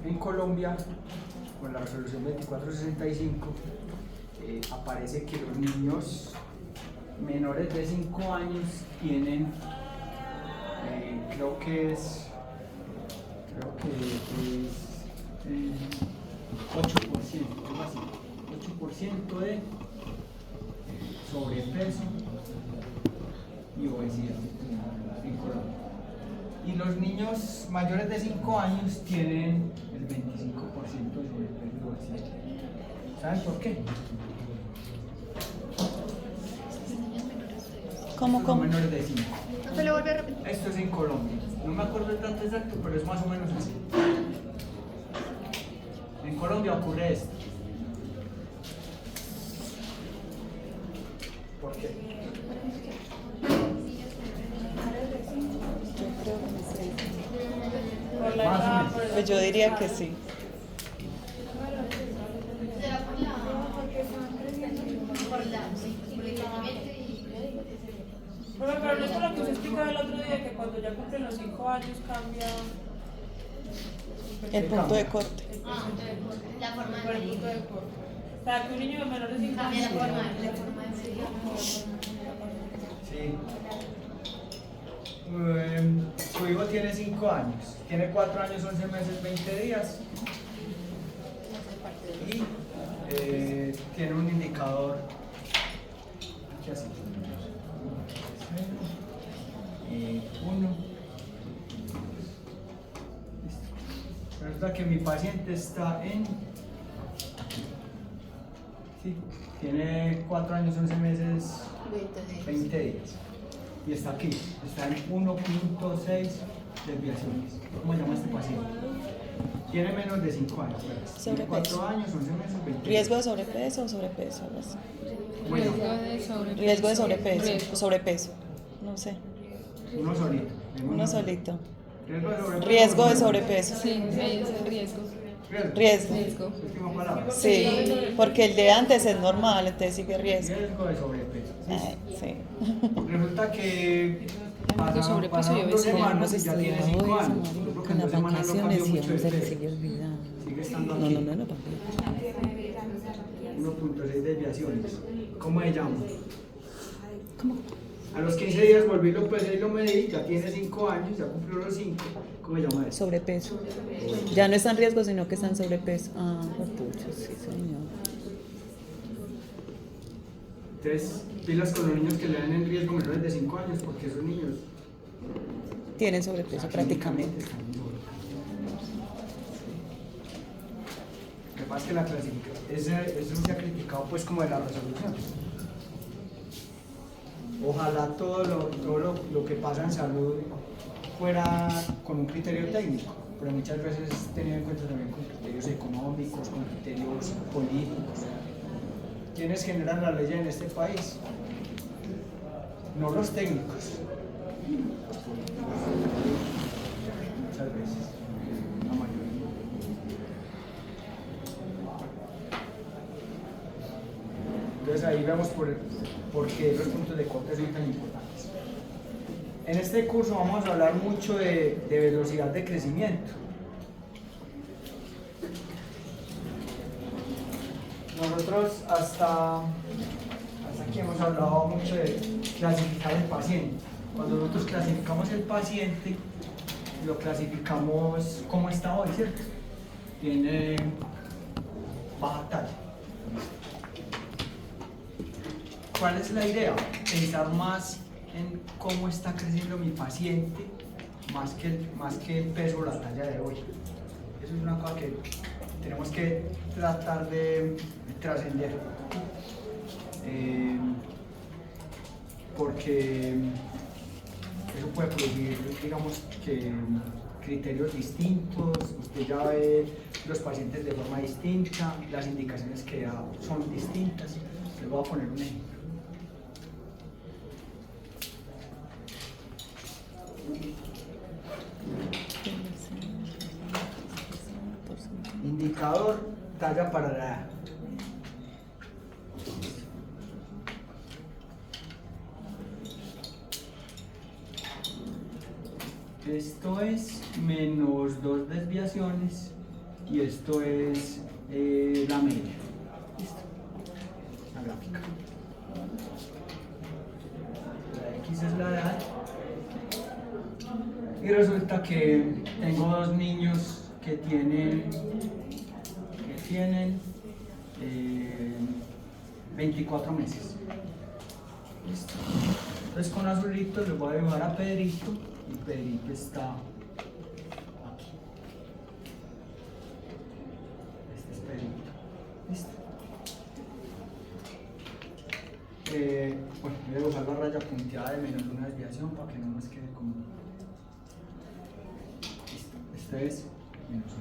En Colombia, con la resolución 2465, aparece que los niños menores de 5 años tienen, creo que es 8%, algo así, 8% de sobrepeso y obesidad en Colombia. Y los niños mayores de 5 años tienen el 25% de sobrepeso y obesidad. ¿Saben por qué? ¿Cómo? Menores de 5. No se lo vuelve a repetir. Esto es en Colombia. No me acuerdo el dato exacto, pero es más o menos así. En Colombia ocurre esto. ¿Por qué? Más o menos. Pues yo diría que sí. Será por la crecimiento y Pero no es por lo que usted explicaba el otro día, que cuando ya cumplen los 5 años cambia El punto de corte. la forma por el de punto de corte. O sea, que un niño de menor de 5 cambia años la forma de medir. Sí. Su hijo tiene 5 años. Tiene 4 años, 11 meses, 20 días. Y tiene un indicador. Aquí así. 1. Resulta que mi paciente está en. Sí, tiene 4 años, 11 meses, 20 días. Y está aquí, está en 1.6 desviaciones. ¿Cómo se llama este paciente? Tiene menos de 5 años. Tiene 4 años, 11 meses, 20 días. ¿Riesgo de sobrepeso o sobrepeso? Algo así. Bueno, Riesgo de sobrepeso o sobrepeso. No sé. uno solito. Uno solito. Riesgo Riesgo de de sobrepeso. sobrepeso. Sí, ahí es el riesgo. Riesgo. Riesgo. Última palabra. Sí, porque el de antes es normal, entonces sigue riesgo. Riesgo de sobrepeso. Sí. Resulta que para sobrepeso y 2 obesidad. semanas y ya tiene 5 años. Yo creo que en 2 semanas no cambió mucho de peso. olvidando. Sigue estando No, aquí. papi. 1.6 desviaciones. ¿Cómo se llama? A los 15 días volví y lo pesé y lo medí, ya tiene 5 años, ya cumplió los 5. ¿Cómo se llama eso? Sobrepeso. Ya no está en riesgo, sino que está en sobrepeso. Ah, pucha, sí, señor. Entonces, pilas con los niños que le dan en riesgo menores de 5 años, porque esos niños Tienen sobrepeso prácticamente. están en sobrepeso. Lo que pasa es que la clasificación, eso se ha criticado pues como de la resolución. Ojalá todo lo que pasa en salud fuera con un criterio técnico, pero muchas veces es tenido en cuenta también con criterios económicos, con criterios políticos. ¿Quiénes generan la ley en este país? No los técnicos, los políticos. Muchas veces, la mayoría. Entonces ahí vemos por qué los puntos de corte son tan importantes. En este curso vamos a hablar mucho de velocidad de crecimiento. nosotros hasta aquí hemos hablado mucho de clasificar el paciente. Cuando nosotros clasificamos el paciente, lo clasificamos como está hoy, ¿cierto? Tiene baja talla. ¿Cuál es la idea? Pensar más en cómo está creciendo mi paciente, más que el peso o la talla de hoy. Eso es una cosa que tenemos que tratar de trascender. Porque eso puede producir, digamos, que criterios distintos, usted ya ve los pacientes de forma distinta, las indicaciones que da son distintas. Les voy a poner un ejemplo. Indicador, talla para la edad. Esto es menos 2 desviaciones y esto es la media. Listo. La gráfica. La X es la edad. Y resulta que tengo dos niños que tienen 24 meses. Listo. Entonces con azulito les voy a dibujar a Pedrito y Pedrito está aquí. Este es Pedrito. Listo. Bueno, voy a dibujar la raya punteada de menos una desviación para que no nos quede como... Listo. Este es menos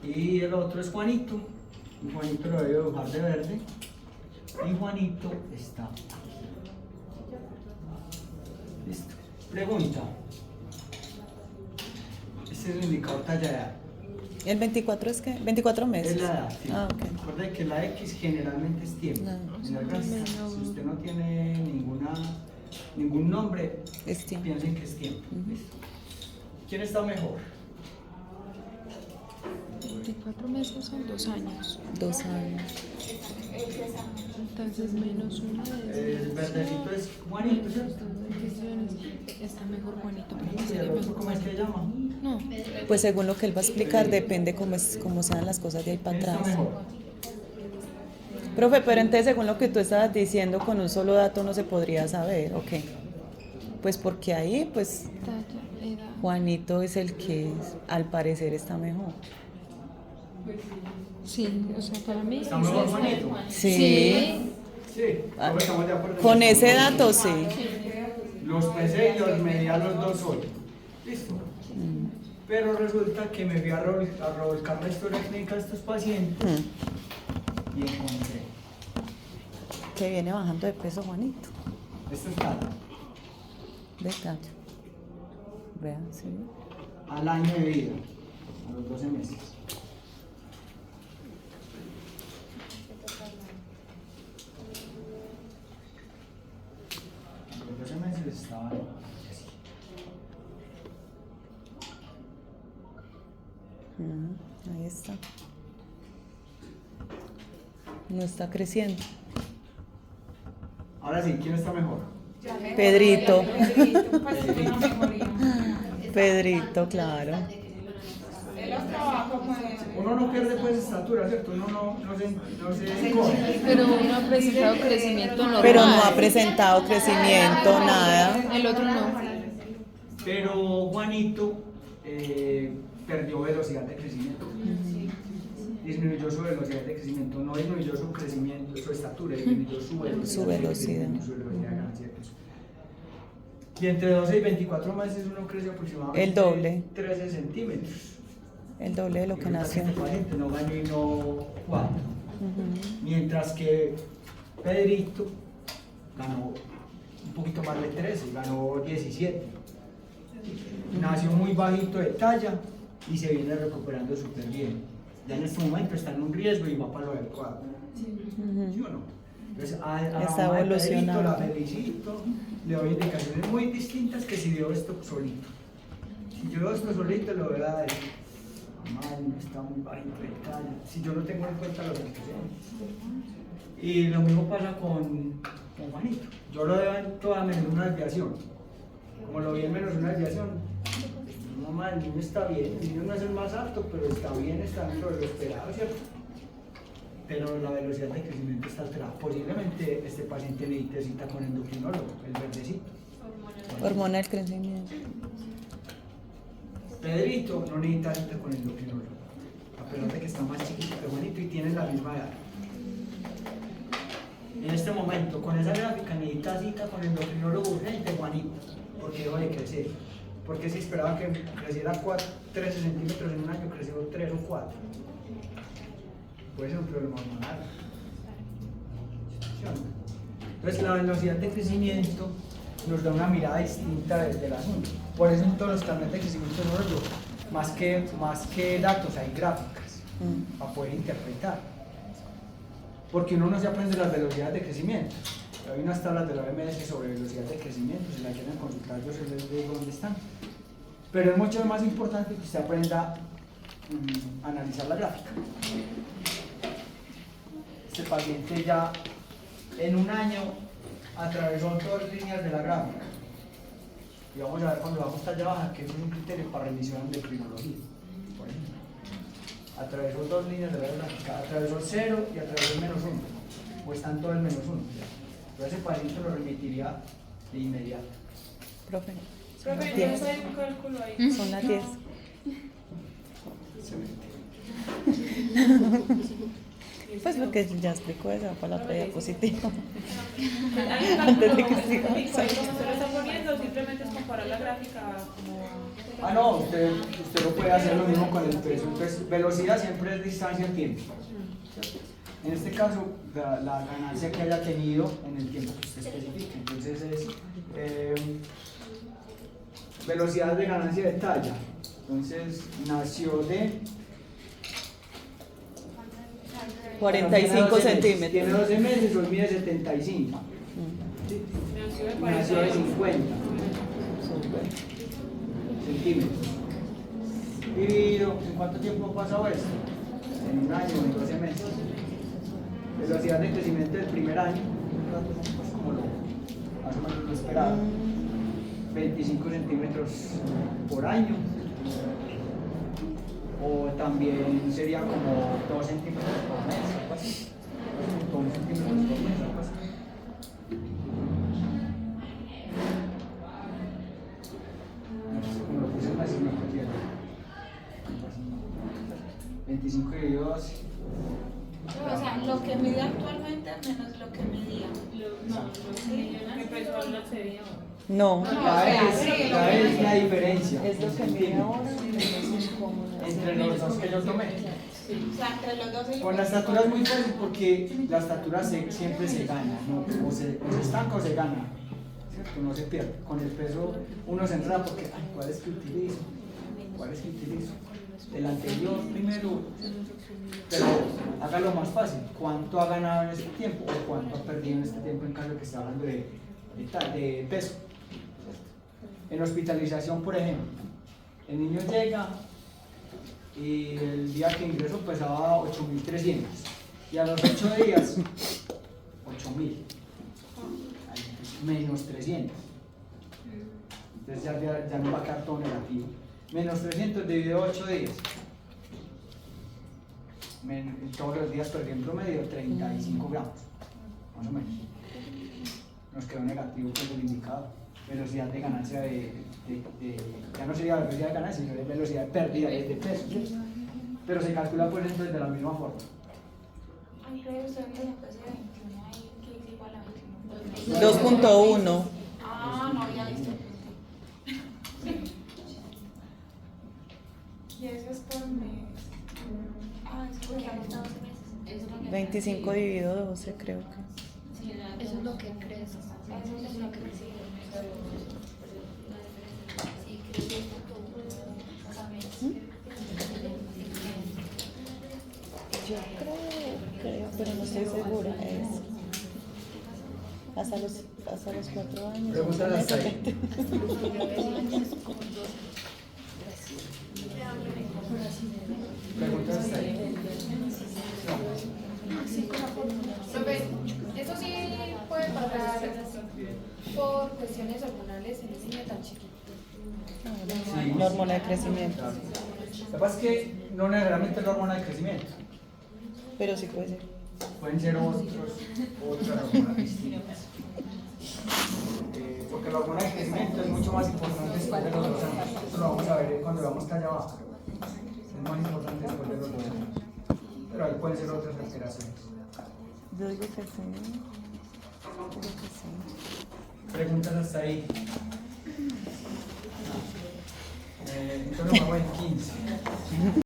1. Y el otro es Juanito. Y Juanito lo voy a dibujar de verde. Y Juanito está aquí. Listo. Pregunta. Este es el indicador talla de edad. ¿El 24 es qué? 24 meses. Es la edad, sí. Ah, ok. Recuerde que la X generalmente es tiempo. No. En el resto, si usted no tiene ningún nombre, Es tiempo. piensen que es tiempo. Listo. ¿Quién está mejor? 24 meses son 2 años. 2 años. Entonces menos una de El verdecito es Juanito, ¿cierto? está mejor Juanito, pero ¿Y el otro cómo es que llama? no. Pues según lo que él va a explicar, depende cómo sean las cosas de ahí para ¿Quién está atrás. mejor? Profe, pero entonces según lo que tú estabas diciendo, con un solo dato no se podría saber, ¿ok? Pues porque ahí, pues, Talla, edad. Juanito es el que al parecer está mejor. Sí, o sea, para mí ¿Está mejor Juanito? Sí. Sí, todos estamos de acuerdo. Con ese dato, sí. Los pesé y los medí a los dos hoy. Listo. Pero resulta que me fui a revolcar la historia clínica de estos pacientes Mm. y encontré. Que viene bajando de peso Juanito. Esto es talla. De talla. Vean, sí. Al año de vida, a los 12 meses. A los 12 meses estaban así. Ahí está. No está creciendo. Ahora sí, ¿quién está mejor? Pedrito. Pues fue una mejoría. Pedrito, claro. Él los trabaja pues. Uno no pierde pues estatura, ¿cierto? Uno no se encoge. Pero uno ha presentado crecimiento normal. Pero no ha presentado crecimiento, nada. El otro no. Pero Juanito perdió velocidad de crecimiento. Disminuyó su velocidad de crecimiento, no disminuyó su crecimiento, su estatura, disminuyó su velocidad. Su velocidad. Su velocidad de ganancia de peso. Y entre 12 y 24 meses uno crece aproximadamente El doble. 13 centímetros. El doble de lo que nació. Este paciente no ganó y no 4. Mientras que Pedrito ganó un poquito más de 13, ganó 17. Nació muy bajito de talla y se viene recuperando súper bien. Ya en este momento está en un riesgo y va para lo adecuado. ¿Sí o no? Entonces, a la Está mamá de Pedrito evolucionando. la felicito, le doy indicaciones muy distintas que si dio esto solito. Si yo veo esto solito, lo voy a decir normal, está muy bajito de talla. Si yo no tengo en cuenta los antecedentes. Y lo mismo pasa con Juanito. Yo lo veo en toda menos una desviación. Como lo vi en menos una desviación, normal, el niño está bien, el niño no es el más alto, pero está bien, está dentro de lo esperado, ¿cierto? Pero la velocidad de crecimiento está alterada. Posiblemente este paciente necesite cita con endocrinólogo, el verdecito. Hormona del crecimiento. Pedrito no necesita cita con endocrinólogo, a pesar de que está más chiquito que Juanito y tiene la misma edad. En este momento, con esa gráfica, necesita cita con endocrinólogo urgente Juanito, porque dejó de crecer. Porque se esperaba que creciera 13 centímetros en un año, creció 3 o 4. Puede ser un problema hormonal. ¿Sí o no? Entonces, la velocidad de crecimiento nos da una mirada distinta del asunto. Por eso en todos los carnets de crecimiento neurológico, más que datos, hay gráficas para poder interpretar. Porque uno no se aprende las velocidades de crecimiento. Hay unas tablas de la OMS sobre velocidad de crecimiento, si la quieren consultar yo se les digo dónde están. Pero es mucho más importante que usted aprenda a analizar la gráfica. Este paciente ya en un año atravesó 2 líneas de la gráfica. Y vamos a ver cuando bajamos talla baja, que es un criterio para rendición de endocrinología, por ejemplo. Atravesó 2 líneas de la gráfica, atravesó 0 y atravesó el -1, o están todos el -1. Entonces ese paciente lo remitiría de inmediato. Profe, Profe, son yo las no 10. sé un cálculo ahí. Son las 10. Pues porque ya explicó eso para la otra diapositiva. Hay un Antes de cálculo que siga específico ahí avanzando. como se lo está poniendo, simplemente es comparar la gráfica como... Ah, no, usted lo puede hacer lo mismo con el peso. Entonces, velocidad siempre es distancia en tiempo. En este caso, la ganancia que haya tenido en el tiempo que usted especifique. Entonces es velocidad de ganancia de talla. Entonces, nació de 45 centímetros. Tiene 12 meses, hoy mide 75. ¿Sí? Nació de 50 centímetros. Dividido, ¿en cuánto tiempo ha pasado esto? En un año, en 12 meses. Velocidad de crecimiento del primer año, pues como más o menos lo esperado. 25 centímetros por año. O también sería como 2 centímetros por mes, algo así. 2 centímetros por mes, algo así. Como lo puse en la sigla cualquiera. 25 dividido 12. O sea, lo que mide actualmente menos lo que medía. ¿Qué peso no sería? No, La es la diferencia. es lo que mide ahora menos incómodo. Entre los dos que yo tomé. O sea, entre los dos y Con la estatura es muy fácil porque la estatura siempre se gana, ¿no? O se estanca o se gana, ¿cierto? No se pierde. Con el peso uno se enreda porque, ay, ¿cuál es que utilizo? ¿Cuál es que utilizo? El anterior primero, pero hágalo más fácil. ¿Cuánto ha ganado en este tiempo o cuánto ha perdido en este tiempo en caso de que esté hablando de peso? En hospitalización, por ejemplo, el niño llega y el día que ingresó pesaba 8.300 y a los 8 días 8.000, menos 300. Entonces ya no va a quedar todo negativo. Menos 300 dividido 8 días. Todos los días perdí en promedio 35 gramos, más o menos. Nos quedó negativo con el indicado. Velocidad de ganancia ya no sería velocidad de ganancia, sino de velocidad de pérdida de peso, ¿sí? Pero se calcula por ejemplo de la misma forma. Ay, creo que usted me lo puse 21 ahí, que es igual a 2.1. Ah, no había visto. Y eso es por mes. Ah, es porque han estado 12 meses. Eso es lo que 25 dividido 12 creo que. Eso es lo que crece. Eso es lo que crece. Sí, crece cada mes. Yo creo, pero no estoy segura. Es hasta los 4 años. Pregúntale hasta ahí. Como 12 años, como 12. Preguntas hasta ahí. Profe, eso sí puede pasar por cuestiones hormonales en un niño tan chiquito. Sí. La hormona de crecimiento. Claro. Lo que pasa es que no necesariamente es la hormona de crecimiento. Pero sí puede ser. Pueden ser otras hormonas distintas. Porque la hormona de crecimiento es mucho más importante después de los 2 años. Eso lo vamos a ver cuando veamos que allá abajo. Es más importante después de los 2 años. Pero ahí pueden ser otras alteraciones. Yo digo que sí. Yo digo que sí. Preguntas hasta ahí. Entonces vamos en 15.